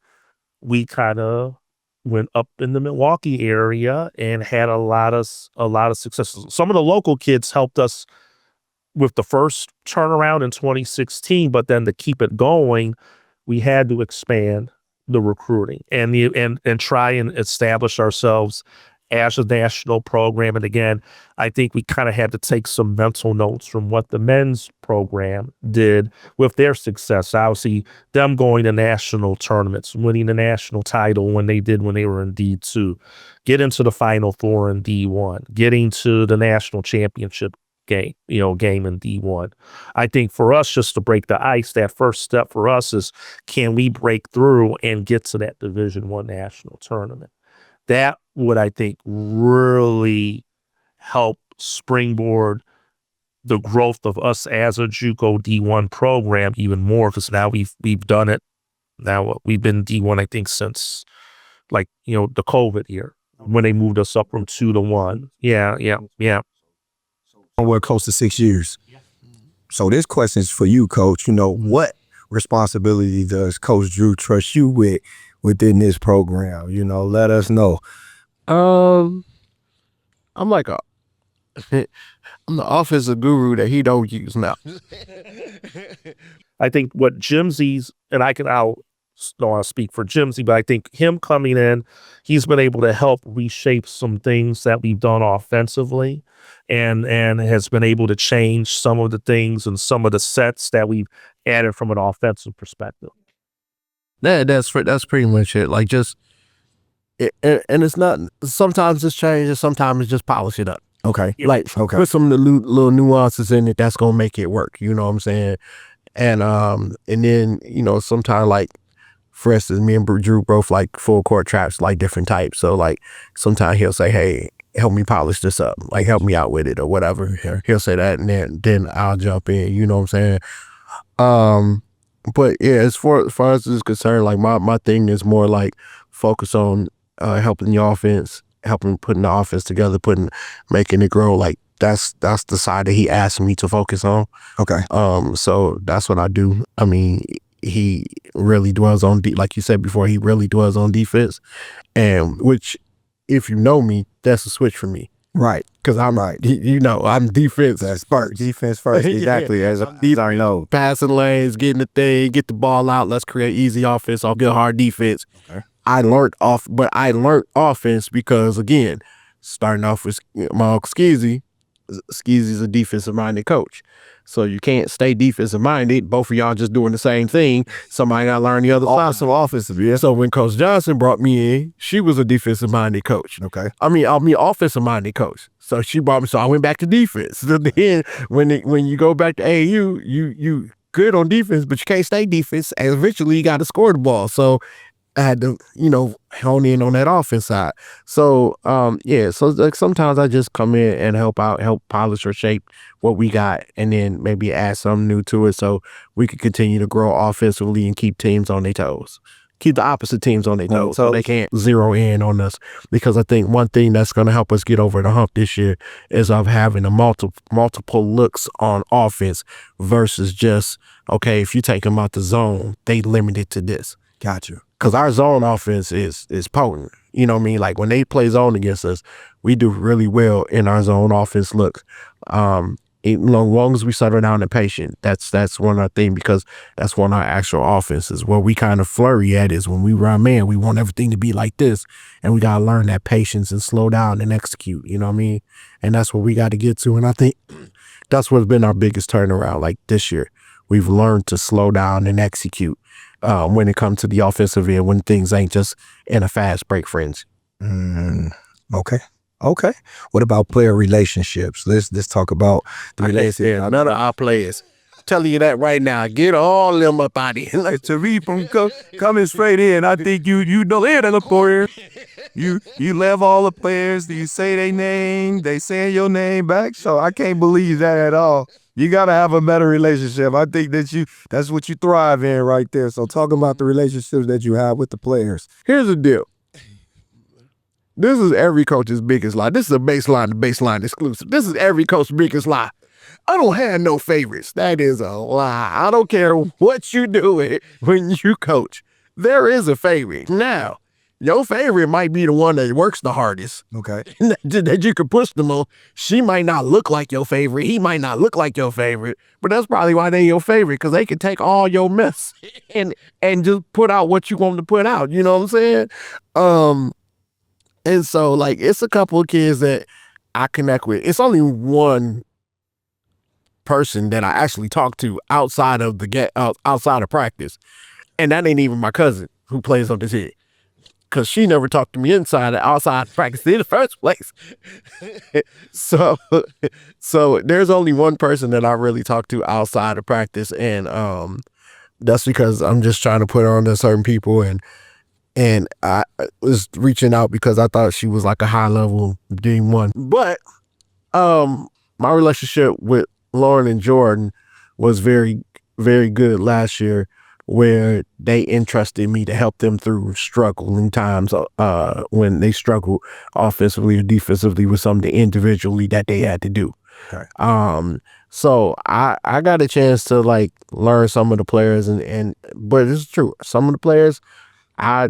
we kind of went up in the Milwaukee area and had a lot of success. Some of the local kids helped us with the first turnaround in 2016, but then to keep it going, we had to expand the recruiting and try and establish ourselves as a national program. And again, I think we kind of had to take some mental notes from what the men's program did with their success. Obviously, them going to national tournaments, winning the national title when they were in D2, get into the Final Four in D1, getting to the national championship game in D1. I think for us, just to break the ice, that first step for us is, can we break through and get to that Division I national tournament? That would, I think, really help springboard the growth of us as a JUCO D1 program even more, because now we've done it. Now we've been D1, I think, since the COVID year when they moved us up from 2 to 1. Yeah. We're close to 6 years. So this question is for you, Coach. What responsibility does Coach Drew trust you with within this program? You know, let us know. I'm like a I'm the offensive guru that he don't use now. I think what Jimsie's, and I'll speak for Jimsie, but I think him coming in, he's been able to help reshape some things that we've done offensively, and has been able to change some of the things and some of the sets that we've added from an offensive perspective. That's pretty much it. Like just, and it's not. Sometimes it's change, sometimes it's just polish it up. Okay. Like put some little nuances in it that's gonna make it work. You know what I'm saying? And then sometimes like, for instance, me and Drew both like full court traps, like different types. So like sometimes he'll say, "Hey, help me polish this up, like help me out with it or whatever." He'll say that, and then I'll jump in. You know what I'm saying? But yeah, as far as it's concerned, like my thing is more like focus on helping the offense, putting the offense together, making it grow. Like that's the side that he asked me to focus on. Okay. So that's what I do. I mean, he really dwells on like you said before, he really dwells on defense, and which, if you know me, that's a switch for me. Right. Because I'm right. I'm defense first. Defense first. Exactly. Yeah. As a I know. Passing lanes, getting the thing, get the ball out. Let's create easy offense. I'll get hard defense. Okay. I learned offense because, again, starting off with my uncle Skeezy. Skeezy's a defensive-minded coach. So you can't stay defensive-minded. Both of y'all just doing the same thing. Somebody got to learn the other side. Some offensive, yeah. So when Coach Johnson brought me in, she was a defensive-minded coach. Okay. I mean, offensive-minded coach. So she brought me, so I went back to defense. So then when you go back to AAU, you good on defense, but you can't stay defense. And eventually you got to score the ball. So I had to, hone in on that offense side. So, so like sometimes I just come in and help polish or shape what we got, and then maybe add something new to it so we can continue to grow offensively and keep teams on their toes. Keep the opposite teams on their toes so they can't zero in on us. Because I think one thing that's going to help us get over the hump this year is of having a multiple looks on offense versus just, okay, if you take them out the zone, they limited to this. Gotcha. Because our zone offense is potent. You know what I mean? Like when they play zone against us, we do really well in our zone offense looks. As long as we settle down and patient, that's one of our things, because that's one of our actual offenses. Where we kind of flurry at is when we run man, we want everything to be like this, and we got to learn that patience and slow down and execute. You know what I mean? And that's what we got to get to. And I think that's what's been our biggest turnaround. Like this year, we've learned to slow down and execute. When it comes to the offensive end, when things ain't just in a fast break frenzy. Okay. What about player relationships? Let's talk about the relationships. None of our players. Telling you that right now. Get all them up out of here. Like to me from coming straight in, I think you know they're the player. You love all the players. Do you say their name? They saying your name back. So I can't believe that at all. You gotta have a better relationship. I think that's what you thrive in right there. So talking about the relationships that you have with the players. Here's the deal. This is every coach's biggest lie. This is a baseline exclusive. This is every coach's biggest lie. I don't have no favorites. That is a lie. I don't care what you do when you coach. There is a favorite. Now, your favorite might be the one that works the hardest. Okay. That you can push them on. She might not look like your favorite. He might not look like your favorite. But that's probably why they your favorite, because they can take all your mess and just put out what you want to put out. You know what I'm saying? And so, like, it's a couple of kids that I connect with. It's only one person that I actually talk to outside of practice, and that ain't even my cousin who plays on the team, because she never talked to me outside practice in the first place. So there's only one person that I really talk to outside of practice, and that's because I'm just trying to put her on to certain people, and I was reaching out because I thought she was like a high level D1. But my relationship with Lauren and Jordan was very, very good last year, where they entrusted me to help them through struggling times when they struggled offensively or defensively with something individually that they had to do. Okay. So I got a chance to like learn some of the players, but it's true. Some of the players, I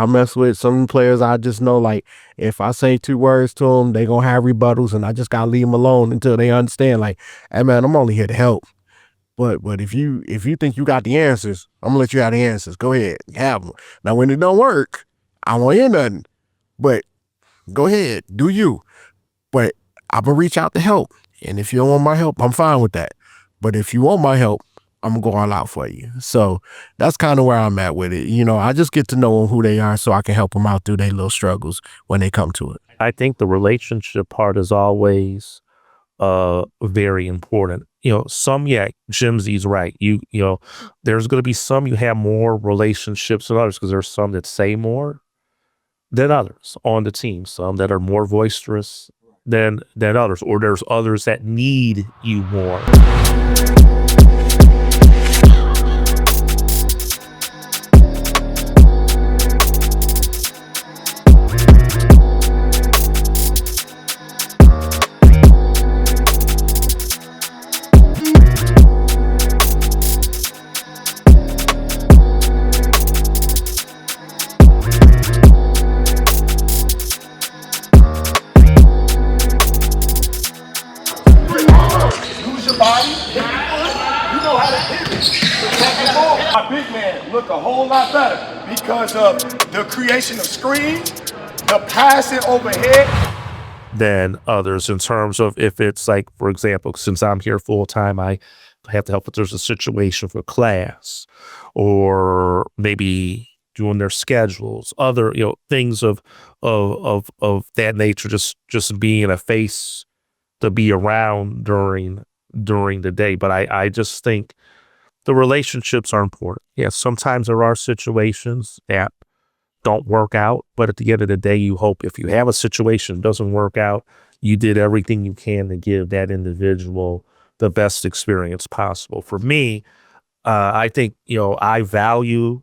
mess with some players. I just know, like, if I say 2 words to them, they gonna have rebuttals, and I just gotta leave them alone until they understand. Like, hey man, I'm only here to help. But if you think you got the answers, I'm gonna let you have the answers. Go ahead, have them. Now when it don't work, I won't hear nothing. But go ahead, do you. But I'm gonna reach out to help. And if you don't want my help, I'm fine with that. But if you want my help, I'm gonna go all out for you. So that's kind of where I'm at with it. You know, I just get to know who they are so I can help them out through their little struggles when they come to it. I think the relationship part is always very important. Jimsie's right. You know, there's going to be some you have more relationships than others because there's some that say more than others on the team. Some that are more boisterous than others, or there's others that need you more. Use your body. You know how to pivot. Protect the ball. My big man look a whole lot better because of the creation of screens, the passing overhead. Than others in terms of if it's like, for example, since I'm here full time, I have to help if there's a situation for class or maybe doing their schedules, other, things of that nature, just being a face to be around during the day. But I just think the relationships are important. Yeah, sometimes there are situations that don't work out, but at the end of the day, you hope if you have a situation that doesn't work out, you did everything you can to give that individual the best experience possible. For me, I think, I value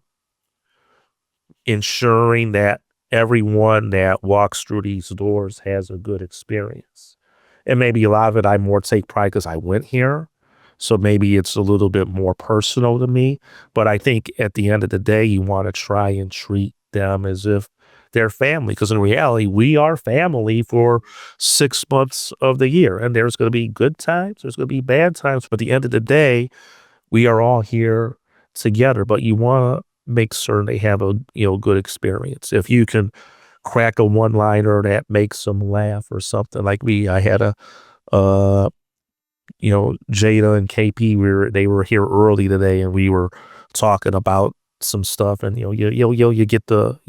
ensuring that everyone that walks through these doors has a good experience. And maybe a lot of it I more take pride because I went here. So maybe it's a little bit more personal to me. But I think at the end of the day, you want to try and treat them as if they're family. Because in reality, we are family for 6 months of the year. And there's going to be good times, there's going to be bad times. But at the end of the day, we are all here together. But you want to make certain they have a good experience. If you can crack a one-liner that makes them laugh or something like me. I had Jada and KP, they were here early today and we were talking about some stuff and you get the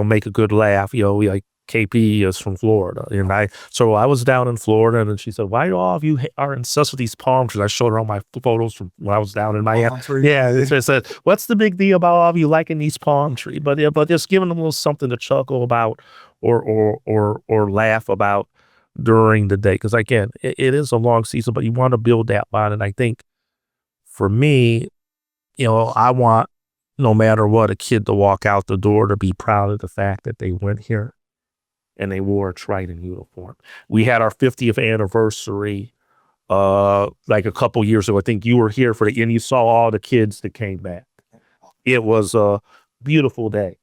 make a good laugh. Like KP is from Florida and I was down in Florida and then she said, why do all of you are obsessed with these palm trees? I showed her all my photos from when I was down in Miami. Yeah, I said, what's the big deal about all of you liking these palm trees? But just giving them a little something to chuckle about or laugh about during the day. Because again, it is a long season, but you want to build that bond. And I think for me, I want, no matter what, a kid to walk out the door to be proud of the fact that they went here and they wore a Triton uniform. We had our 50th anniversary like a couple years ago. I think you were here and you saw all the kids that came back. It was a beautiful day.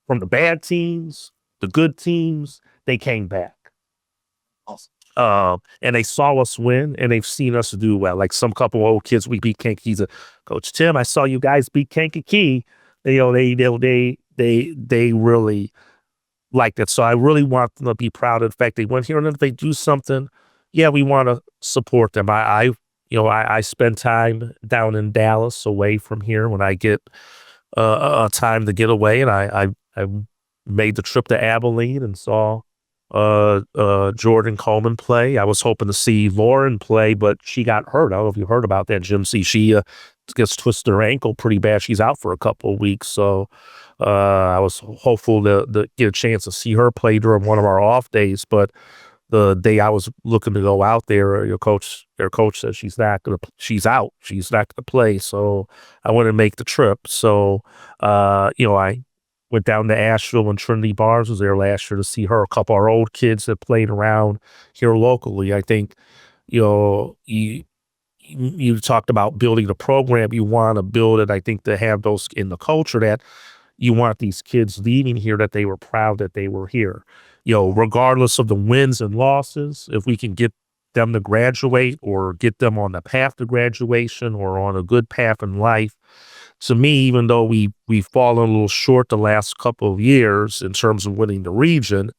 From the bad teams, the good teams, they came back. Awesome. And they saw us win and they've seen us do well. Like some couple of old kids, we beat Kankakee. Coach Tim, I saw you guys beat Kankakee. They really like that. So I really want them to be proud of the fact they went here. And if they do something, we want to support them. I spend time down in Dallas away from here when I get a time to get away. And I made the trip to Abilene and saw Jordan Coleman play. I was hoping to see Lauren play, but she got hurt. I don't know if you heard about that, Jimsie. She gets twisted her ankle pretty bad. She's out for a couple of weeks. So I was hopeful to get a chance to see her play during one of our off days. But the day I was looking to go out there, their coach said she's out. She's not going to play. So I wanted to make the trip. So, I went down to Asheville and Trinity Barnes was there last year to see her. A couple of our old kids that played around here locally. I think, you you talked about building a program. You want to build it, I think, to have those in the culture that you want these kids leaving here that they were proud that they were here. Regardless of the wins and losses, if we can get them to graduate or get them on the path to graduation or on a good path in life, to me, even though we've fallen a little short the last couple of years in terms of winning the region,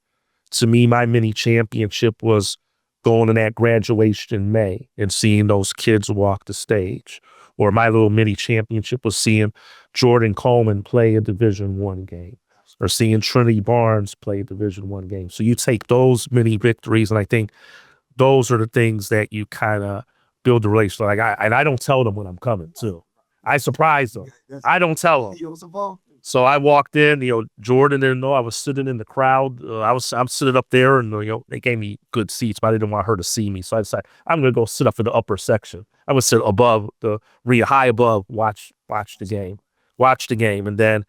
to me, my mini championship was going to that graduation in May and seeing those kids walk the stage. Or my little mini championship was seeing Jordan Coleman play a Division I game, or seeing Trinity Barnes play a Division I game. So you take those mini victories, and I think those are the things that you kind of build the relationship. And I don't tell them when I'm coming too. I surprise them. I don't tell them. So I walked in, Jordan didn't know I was sitting in the crowd. I'm sitting up there, and they gave me good seats, but I didn't want her to see me. So I decided I'm gonna go sit up in the upper section. I would sit above high above, watch the game, and then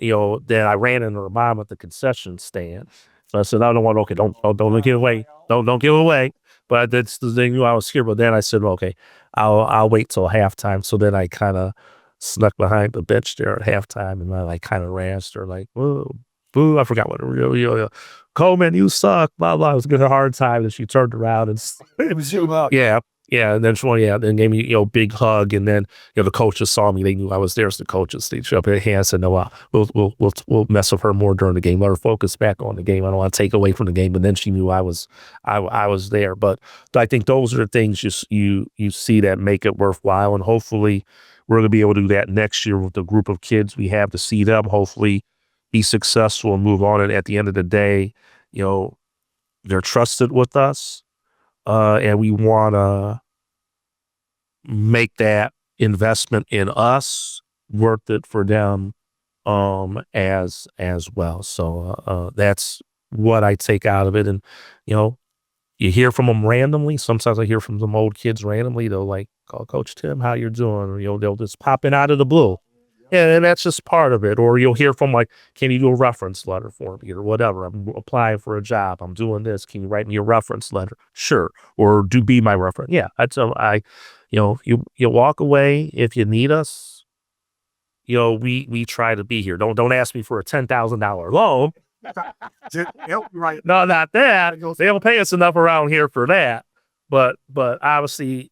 I ran into her mom at the concession stand. So I said, I don't want okay, don't give away, don't give away. But that's the thing, I was here. But then I said, okay, I'll wait till halftime. So then I kind of snuck behind the bench there at halftime, and I kind of razzed her like, whoa, boo, I forgot what it was. Coleman, you suck, blah, blah. It was giving her a hard time, and she turned around and it was you up. Yeah, and then gave me, big hug, and then, the coaches saw me. They knew I was there, so the coaches, they threw up their hands and said, no, we'll mess with her more during the game. Let her focus back on the game. I don't want to take away from the game. But then she knew I was there. But I think those are the things you see that make it worthwhile, and hopefully we're going to be able to do that next year with the group of kids we have to see them hopefully be successful and move on. And at the end of the day, they're trusted with us. And we want to make that investment in us worth it for them as well. So that's what I take out of it. And, you hear from them randomly. Sometimes I hear from some old kids randomly. They'll like, call Coach Tim, how you're doing? Or, they'll just pop in out of the blue. Yeah, and that's just part of it. Or you'll hear from like, can you do a reference letter for me or whatever? I'm applying for a job. I'm doing this. Can you write me a reference letter? Sure. Or be my reference. Yeah. You walk away if you need us. We try to be here. Don't ask me for a $10,000 loan. Right. No, not that. They don't pay us enough around here for that. But obviously,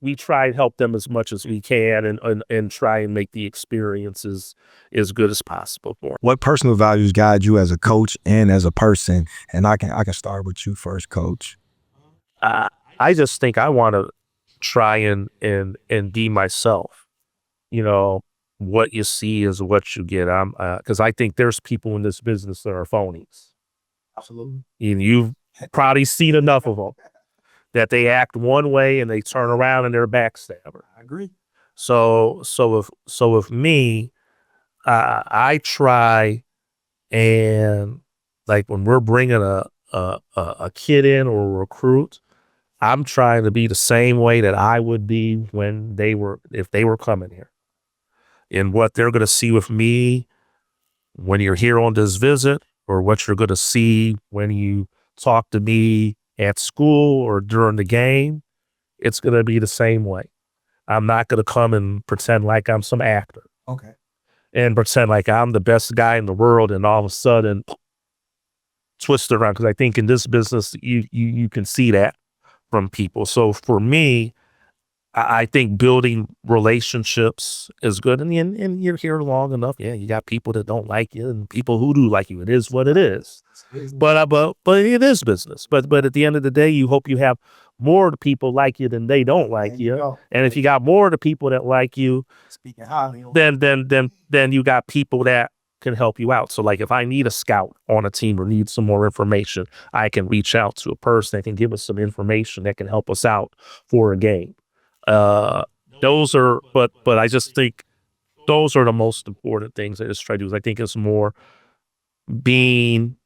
we try and help them as much as we can and try and make the experiences as good as possible for them. What personal values guide you as a coach and as a person? And I can start with you first, Coach. I just think I want to try and be myself. What you see is what you get. Because I think there's people in this business that are phonies. Absolutely. And you've probably seen enough of them. That they act one way and they turn around and they're a backstabber. I agree. So with me, I try and like when we're bringing a kid in or a recruit, I'm trying to be the same way that I would be if they were coming here. And what they're going to see with me when you're here on this visit, or what you're going to see when you talk to me at school or during the game, it's going to be the same way. I'm not going to come and pretend like I'm some actor. Okay. And pretend like I'm the best guy in the world and all of a sudden twist it around. Because I think in this business, you can see that from people. So for me, I think building relationships is good. And you're here long enough. Yeah, you got people that don't like you and people who do like you. It is what it is. But it is business. But at the end of the day, you hope you have more people like you than they don't like you. And if you got more of the people that like you, speaking highly, then you got people that can help you out. So like if I need a scout on a team or need some more information, I can reach out to a person that can give us some information that can help us out for a game. Those are, but I just think those are the most important things I just try to do. I think it's more being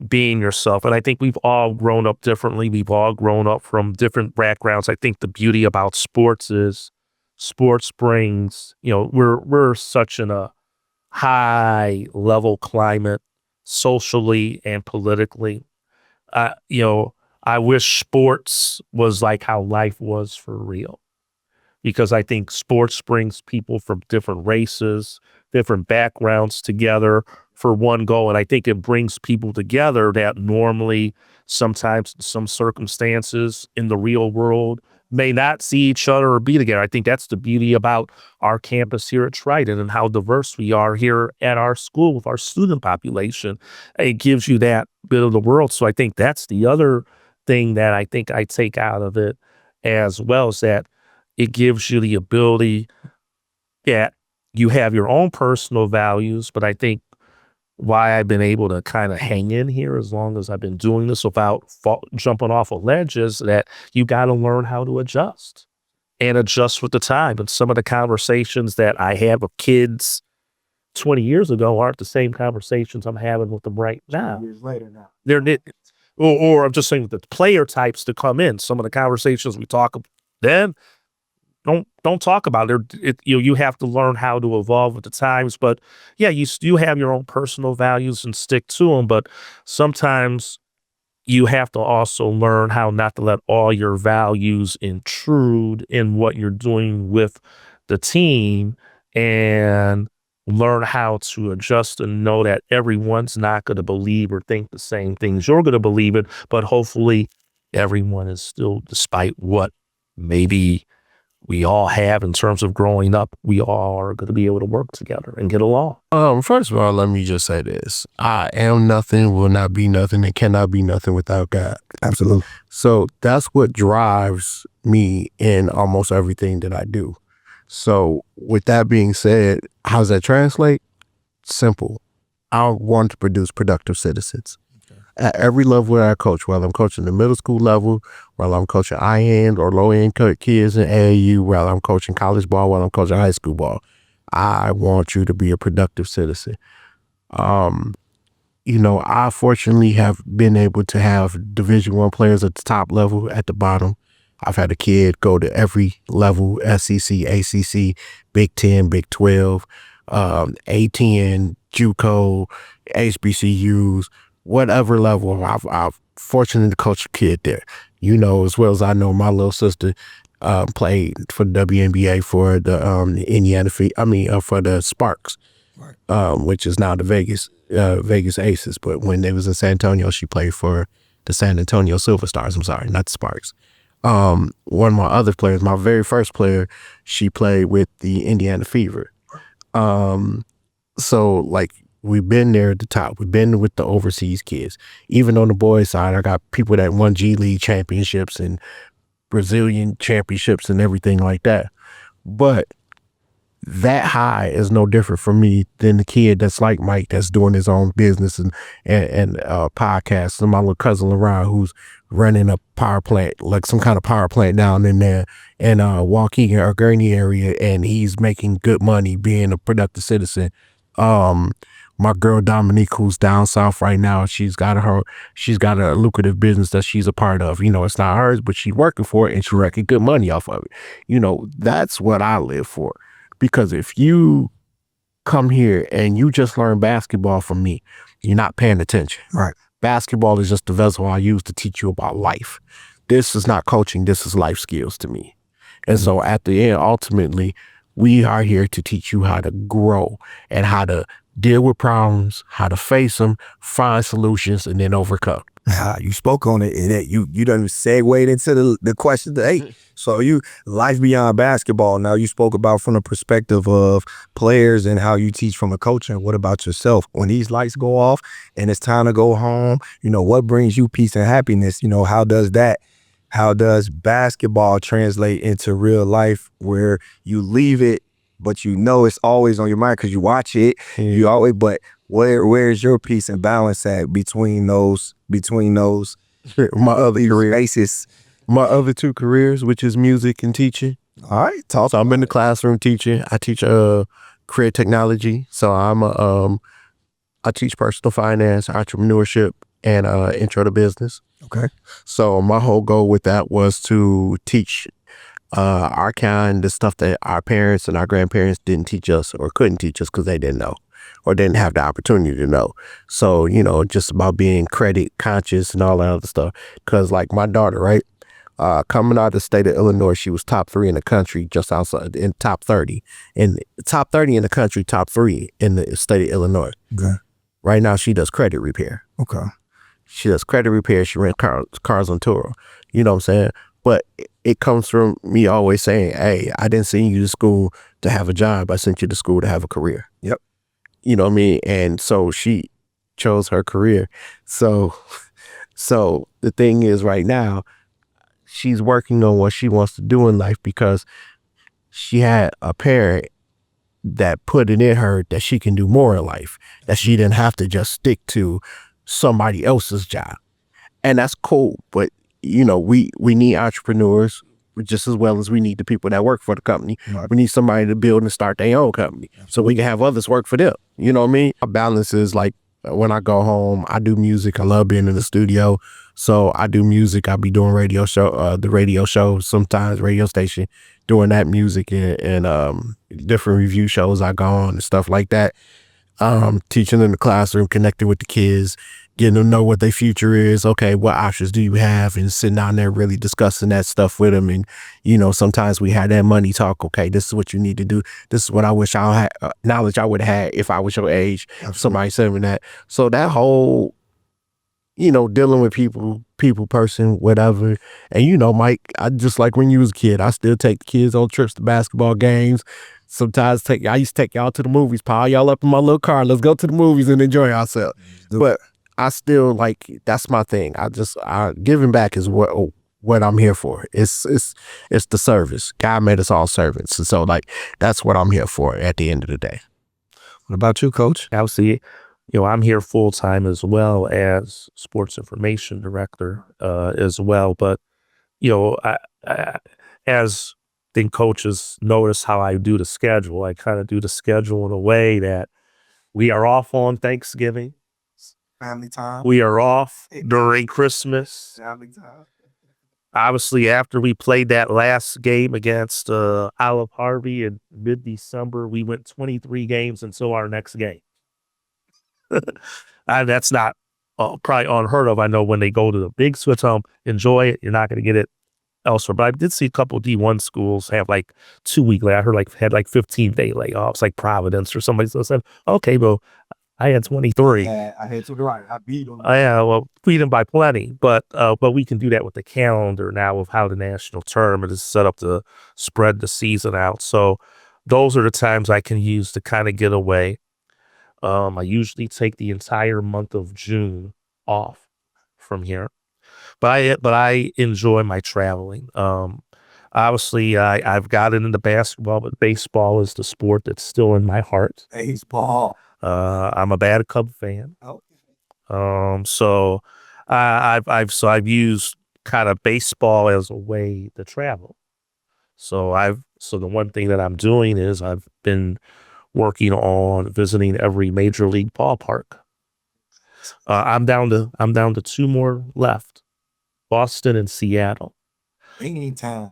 yourself. And I think we've all grown up differently. We've all grown up from different backgrounds. I think the beauty about sports is sports brings, we're such in a high level climate socially and politically. I wish sports was like how life was for real. because I think sports brings people from different races, different backgrounds together for one goal. And I think it brings people together that normally, sometimes in some circumstances in the real world, may not see each other or be together. I think that's the beauty about our campus here at Triton and how diverse we are here at our school with our student population. It gives you that bit of the world. So I think that's the other thing that I think I take out of it as well, is that it gives you the ability that you have your own personal values, but I think why I've been able to kind of hang in here as long as I've been doing this without jumping off a ledge is that you got to learn how to adjust and adjust with the time. And some of the conversations that I had with kids 20 years ago aren't the same conversations I'm having with them right now. Years later now. Or I'm just saying with the player types to come in. Some of the conversations we talk then don't talk about it. You have to learn how to evolve with the times. But yeah, you have your own personal values and stick to them. But sometimes you have to also learn how not to let all your values intrude in what you're doing with the team, and learn how to adjust and know that everyone's not going to believe or think the same things you're going to believe in, but hopefully everyone is still, despite what maybe we all have in terms of growing up, we all are going to be able to work together and get along. First of all, let me just say this. I am nothing, will not be nothing, and cannot be nothing without God. Absolutely. So that's what drives me in almost everything that I do. So with that being said, how does that translate? Simple. I want to produce productive citizens. At every level that I coach, whether I'm coaching the middle school level, whether I'm coaching high-end or low-end kids in AAU, whether I'm coaching college ball, whether I'm coaching high school ball, I want you to be a productive citizen. I fortunately have been able to have Division I players at the top level, at the bottom. I've had a kid go to every level, SEC, ACC, Big 10, Big 12, A10, JUCO, HBCUs, whatever level. I've fortunate to coach a kid there. As well as I know, my little sister played for the WNBA for the for the Sparks, right. Which is now the Vegas Aces. But when they was in San Antonio, she played for the San Antonio Silver Stars. I'm sorry, not the Sparks. One of my other players, my very first player, she played with the Indiana Fever. So like, we've been there at the top. We've been with the overseas kids. Even on the boys' side, I got people that won G League championships and Brazilian championships and everything like that. But that high is no different for me than the kid that's like Mike, that's doing his own business and podcasts. And my little cousin LaRon, who's running a power plant, like some kind of power plant down in there in Waukegan or Gurney area, and he's making good money being a productive citizen. My girl Dominique, who's down south right now, she's got a lucrative business that she's a part of. It's not hers, but she's working for it and she's making good money off of it. That's what I live for. Because if you come here and you just learn basketball from me, you're not paying attention. Right. Basketball is just the vessel I use to teach you about life. This is not coaching. This is life skills to me. And so at the end, ultimately, we are here to teach you how to grow and how to deal with problems, how to face them, find solutions, and then overcome. You spoke on it, and you done segued into the question to 8. So life beyond basketball. Now you spoke about from the perspective of players and how you teach from a coach. And what about yourself? When these lights go off and it's time to go home, what brings you peace and happiness? How does basketball translate into real life where you leave it, but it's always on your mind because you watch it. You always, but where's your peace and balance at between those my other bases? My other 2 careers, which is music and teaching. All right, talk. So I'm in the classroom teaching. I teach creative technology. So I teach personal finance, entrepreneurship, and intro to business. Okay. So my whole goal with that was to teach our kind, the stuff that our parents and our grandparents didn't teach us or couldn't teach us because they didn't know or didn't have the opportunity to know. So, just about being credit conscious and all that other stuff. Because like my daughter, right? Coming out of the state of Illinois, she was top 3 in the country, just outside in top 30. In top 30 in the country, top 3 in the state of Illinois. Okay. Right now, she does credit repair. Okay. She does credit repair. She rents cars on tour. You know what I'm saying? But it comes from me always saying, hey, I didn't send you to school to have a job. I sent you to school to have a career. Yep. You know what I mean? And so she chose her career. So the thing is right now, she's working on what she wants to do in life because she had a parent that put it in her that she can do more in life, that she didn't have to just stick to somebody else's job. And that's cool. But, you know, we need entrepreneurs just as well as we need the people that work for the company. Right. We need somebody to build and start their own company so we can have others work for them. You know what I mean? A balance is like when I go home, I do music. I love being in the studio. So I do music. I'll be doing the radio show, sometimes radio station, doing that music and different review shows I go on and stuff like that. Teaching in the classroom, connecting with the kids, getting to know what their future is. Okay, what options do you have? And sitting down there really discussing that stuff with them. And, you know, sometimes we had that money talk. Okay, this is what you need to do. This is what I wish I had, knowledge I would have had if I was your age. Absolutely. Somebody said me that. So that whole, you know, dealing with people, person, whatever. And, you know, Mike, I just like when you was a kid, I still take the kids on trips to basketball games. Sometimes I used to take y'all to the movies, pile y'all up in my little car. Let's go to the movies and enjoy ourselves. But I still like, that's my thing. Giving back is what I'm here for. It's the service. God made us all servants. And so like, that's what I'm here for at the end of the day. What about you, Coach? Obviously, you know, I'm here full time as well as sports information director as well. But, you know, I as then coaches notice how I do the schedule. I kind of do the schedule in a way that we are off on Thanksgiving. Family time. We are off during Christmas. Family time. Obviously, after we played that last game against Olive Harvey in mid-December, we went 23 games until our next game. And that's not probably unheard of. I know when they go to the big switch home, enjoy it. You're not going to get it elsewhere. But I did see a couple of D1 schools have like 2 week lay. I heard had 15-day layoffs, like Providence or somebody. So I said, okay, well, I had 23. I had to right. I beat them. Yeah, well, beat them by plenty. But we can do that with the calendar now of how the national tournament is set up to spread the season out. So those are the times I can use to kind of get away. I usually take the entire month of June off from here. But I enjoy my traveling. Obviously, I've gotten into basketball, but baseball is the sport that's still in my heart. Baseball. I'm a bad Cub fan. Oh. So I've used kind of baseball as a way to travel. So the one thing that I'm doing is I've been working on visiting every major league ballpark. I'm down to 2 more left. Boston and Seattle. Anytime.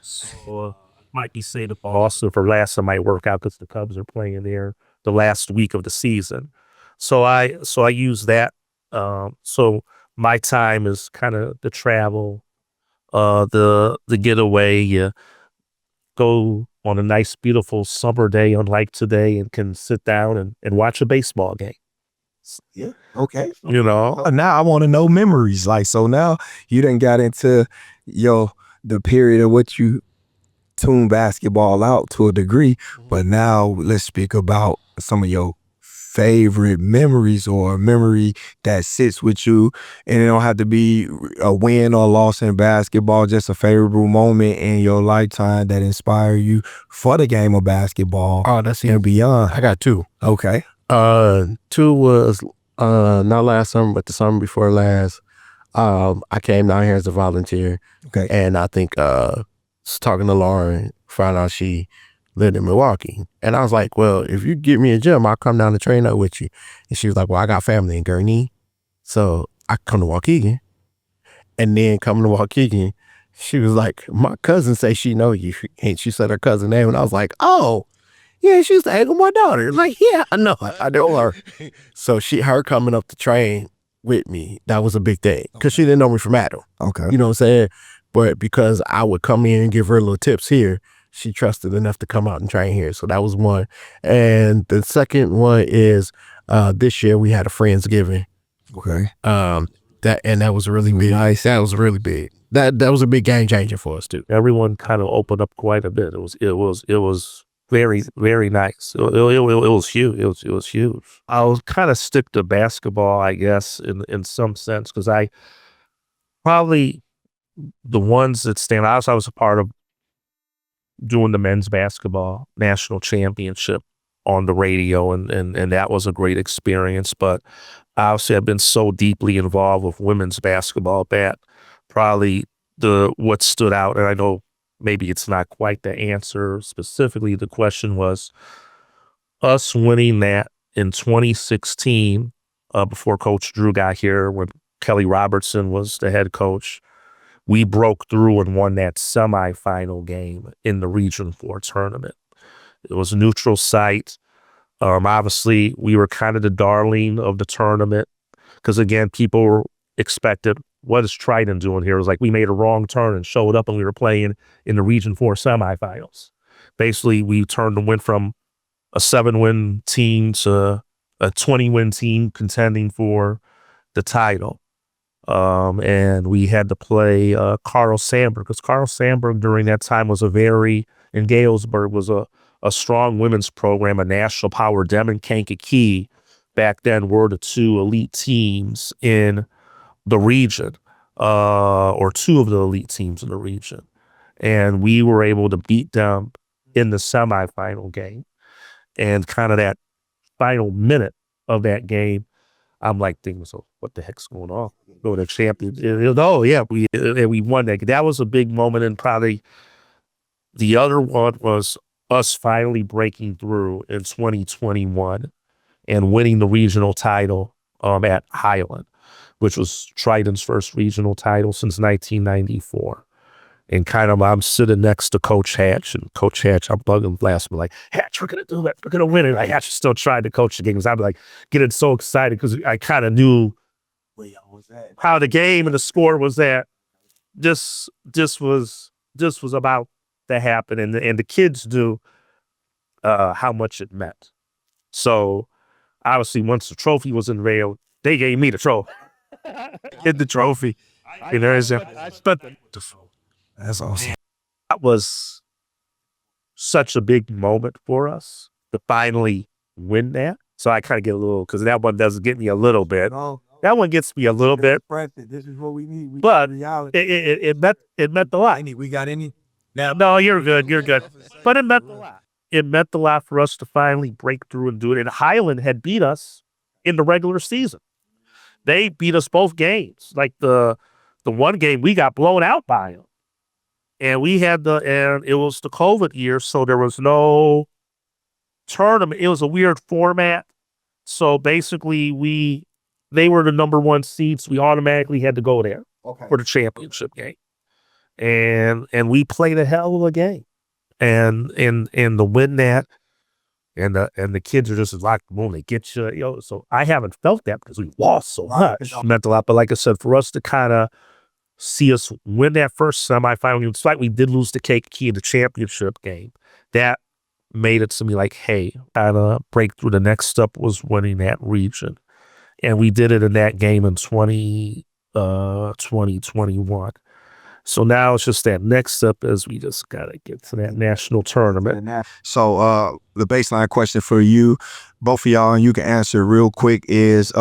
So might be say to Boston for last time I work out because the Cubs are playing there the last week of the season. So I use that. So my time is kind of the travel, the getaway. You go on a nice, beautiful summer day, unlike today, and can sit down and watch a baseball game. Yeah. Okay. You know, Now I want to know memories. Like, so now you done got into the period of what you tune basketball out to a degree, but now let's speak about some of your favorite memories or a memory that sits with you, and it don't have to be a win or loss in basketball, just a favorable moment in your lifetime that inspired you for the game of basketball. Oh, that's and beyond. I got 2. Okay. 2 was not last summer, but the summer before last. I came down here as a volunteer. Okay. And I think talking to Lauren, found out she lived in Milwaukee. And I was like, well, if you get me a gym, I'll come down to train up with you. And she was like, well, I got family in Gurnee, so I come to Waukegan. And then coming to Waukegan, she was like, my cousin say she know you. And she said her cousin name. And I was like, oh, yeah, she used to hang with my daughter. Like, yeah, I know. I know her. So her coming up to train with me, that was a big thing. Because she didn't know me from Adam. Okay. You know what I'm saying? but because I would come in and give her little tips here, she trusted enough to come out and train here. So that was one. And the second one is this year we had a Friendsgiving. Okay. That was really big. Nice. That was really big. That was a big game changer for us too. Everyone kind of opened up quite a bit. It was very, very nice. It was huge. It was huge. I'll kind of stick to basketball, I guess, in some sense, because I probably the ones that stand out. I was a part of doing the men's basketball national championship on the radio, and that was a great experience. But obviously, I've been so deeply involved with women's basketball that probably what stood out, and I know maybe it's not quite the answer specifically. The question was us winning that in 2016 before Coach Drew got here, when Kelly Robertson was the head coach. We broke through and won that semifinal game in the Region 4 tournament. It was a neutral site. Obviously, we were kind of the darling of the tournament because, again, people expected, what is Triton doing here? It was like we made a wrong turn and showed up and we were playing in the Region 4 semifinals. Basically, we went from a 7-win team to a 20-win team contending for the title. And we had to play Carl Sandburg, because Carl Sandburg during that time was in Galesburg was a strong women's program, a national power. Dem and Kankakee back then were the two elite teams in the region, or two of the elite teams in the region. And we were able to beat them in the semifinal game. And kind of that final minute of that game, I'm like thinking, so what the heck's going on? Go to champions. Oh yeah, we won that. That was a big moment. And probably the other one was us finally breaking through in 2021 and winning the regional title at Highland, which was Triton's first regional title since 1994. And kind of, I'm sitting next to Coach Hatch, and Coach Hatch, I'm bugging last me like, Hatch, we're going to do that. We're going to win it. Like, Hatch is still trying to coach the games. I'm like getting so excited because I kind of knew how the game and the score was that this was about to happen. And the kids knew how much it meant. So obviously once the trophy was unveiled, they gave me the trophy. Get the trophy. You know, but That's awesome. that was such a big moment for us to finally win that. So I kind of get a little, because that one doesn't get me a little bit. That one gets me a little bit. This is what we need. But it meant a lot. We got any? No, you're good. You're good. But it meant a lot. It meant a lot for us to finally break through and do it. And Highland had beat us in the regular season. They beat us both games. Like the one game, we got blown out by them. And and it was the COVID year, so there was no tournament. It was a weird format. So basically they were the number one seeds. We automatically had to go there for the championship game. And we played a hell of a game. And to win that, and the kids are just like, boom, they get you, so I haven't felt that because we lost so much. It meant a lot. But like I said, for us to kind of see us win that first semifinal, despite we did lose to Kankakee in the championship game, that made it to me like, hey, kind of break through. The next step was winning that region. And we did it in that game in 2021. So now it's just that next step is we just got to get to that national tournament. So the baseline question for you, both of y'all, and you can answer real quick, is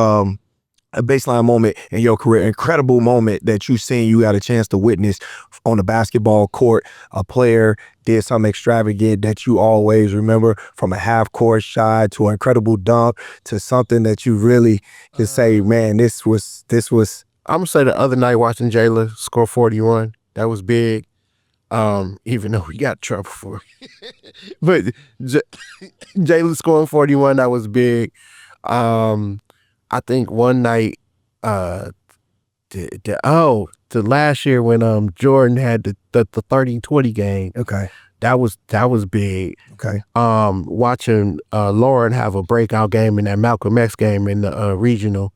a baseline moment in your career, incredible moment that you've seen, you got a chance to witness on the basketball court. A player did something extravagant that you always remember, from a half-court shot to an incredible dunk to something that you really can say, man, this was. I'm going to say the other night watching Jayla score 41, that was big, even though we got trouble for it. But Jayla scoring 41, that was big. I think one night, the last year when Jordan had the 30-20 game. Okay. That was big. Okay. Watching Lauren have a breakout game in that Malcolm X game in the regional,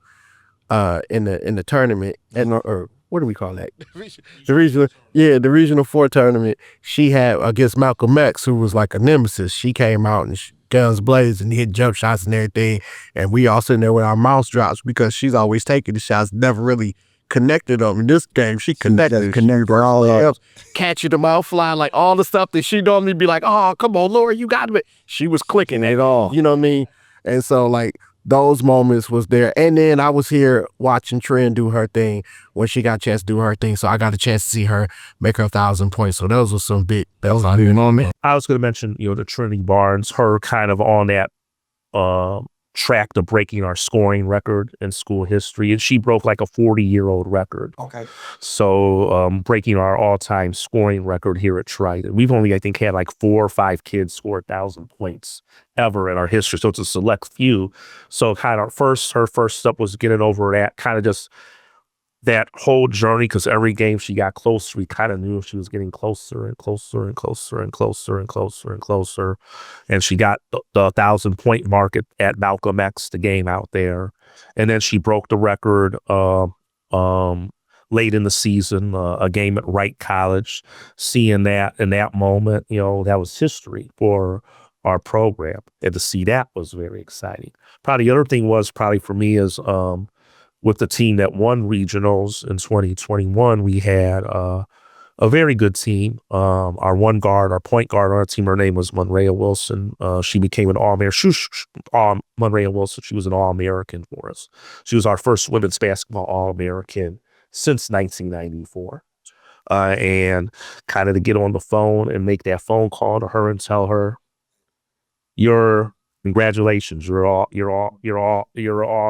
in the tournament, and or what do we call that? The regional 4 tournament. She had against Malcolm X, who was like a nemesis. She came out and guns blazing, hit jump shots and everything, and we all sitting there with our mouths drops because she's always taking the shots, never really connected them. In this game, she connected all else, catching them out, flying, like all the stuff that she normally be like, oh, come on, Laura, you got it. She was clicking it all. You know what I mean? And so like those moments was there. And then I was here watching Trin do her thing when she got a chance to do her thing. So I got a chance to see her make her 1,000 points. So those were some big, that was a big moment. I was going to mention, the Trinity Barnes, her kind of on that track to breaking our scoring record in school history. And she broke like a 40-year-old record. Okay. So breaking our all-time scoring record here at Triton. We've only, I think, had like 4 or 5 kids score 1,000 points ever in our history. So it's a select few. So kind of her first step was getting over that, kind of just that whole journey, because every game she got closer, we kind of knew she was getting closer and closer and closer and closer and closer and closer. And she got the 1,000-point mark at Malcolm X, the game out there. And then she broke the record late in the season, a game at Wright College. Seeing that in that moment, that was history for our program. And to see that was very exciting. Probably the other thing was for me is with the team that won regionals in 2021, we had a very good team. Our point guard on our team, her name was Monrea Wilson. She became an All-American. Monrea Wilson, she was an All-American for us. She was our first women's basketball All-American since 1994. And kind of to get on the phone and make that phone call to her and tell her, congratulations, you're all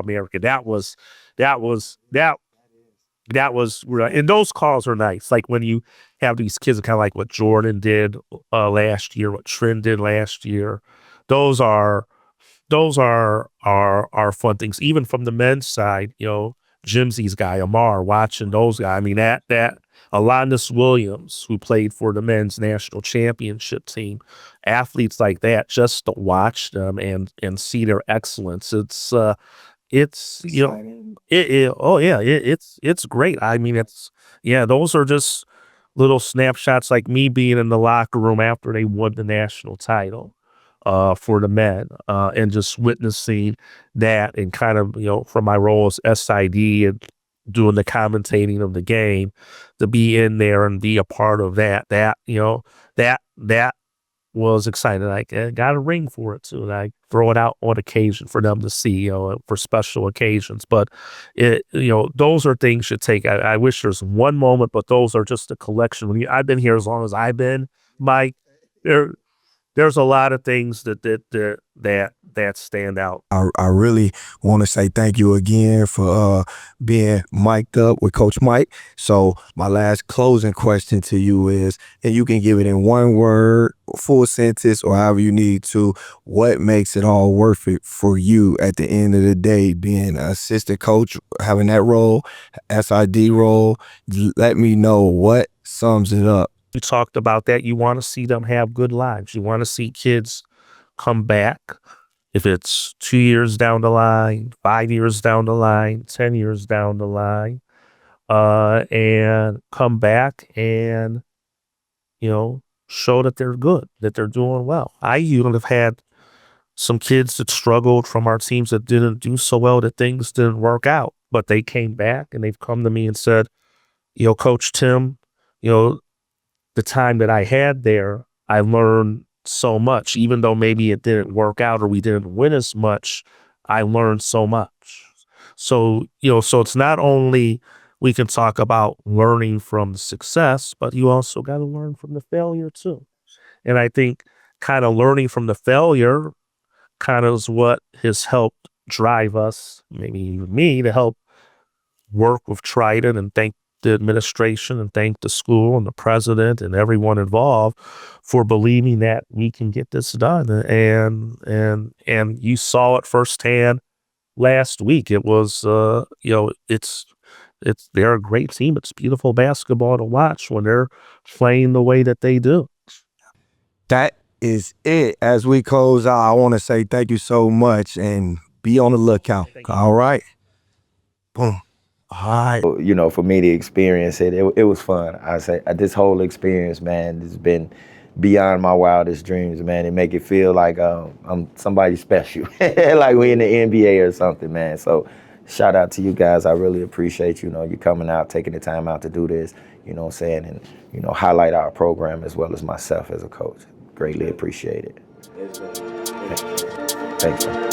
American. That was, and those calls are nice. Like when you have these kids, kind of like what Jordan did last year, what Trin did last year. Those are fun things. Even from the men's side, Jimsie's guy, Amar, watching those guys. I mean, that Alondas Williams, who played for the men's national championship team, athletes like that, just to watch them and see their excellence. It's it's great. I mean, those are just little snapshots, like me being in the locker room after they won the national title for the men, and just witnessing that, and kind of, from my role as SID and doing the commentating of the game, to be in there and be a part of that was exciting. I got a ring for it too, and I throw it out on occasion for them to see, for special occasions. But those are things you take. I wish there's one moment, but those are just a collection. I've been here as long as I've been, Mike. There's a lot of things that stand out. I really want to say thank you again for being mic'd up with Coach Mike. So my last closing question to you is, and you can give it in one word, full sentence, or however you need to, what makes it all worth it for you at the end of the day, being an assistant coach, having that role, SID role? Let me know what sums it up. We talked about that. You want to see them have good lives. You want to see kids come back, if it's 2 years down the line, 5 years down the line, 10 years down the line, and come back and, show that they're good, that they're doing well. I even have had some kids that struggled from our teams that didn't do so well, that things didn't work out, but they came back and they've come to me and said, Coach Tim, the time that I had there, I learned so much. Even though maybe it didn't work out or we didn't win as much, I learned so much. So, so it's not only we can talk about learning from the success, but you also got to learn from the failure too. And I think kind of learning from the failure kind of is what has helped drive us, maybe even me, to help work with Triton, and thank the administration and thank the school and the president and everyone involved for believing that we can get this done. And you saw it firsthand last week. It was, they're a great team. It's beautiful basketball to watch when they're playing the way that they do. That is it. As we close out, I want to say thank you so much, and be on the lookout. All right. Boom. All right. You know, for me to experience it was fun. I say this whole experience, man, has been beyond my wildest dreams, man. It make it feel like I'm somebody special, like we in the NBA or something, man. So shout out to you guys. I really appreciate, you know, you coming out, taking the time out to do this, you know what I'm saying, and, you know, highlight our program as well as myself as a coach. Greatly appreciate it. Thanks, man.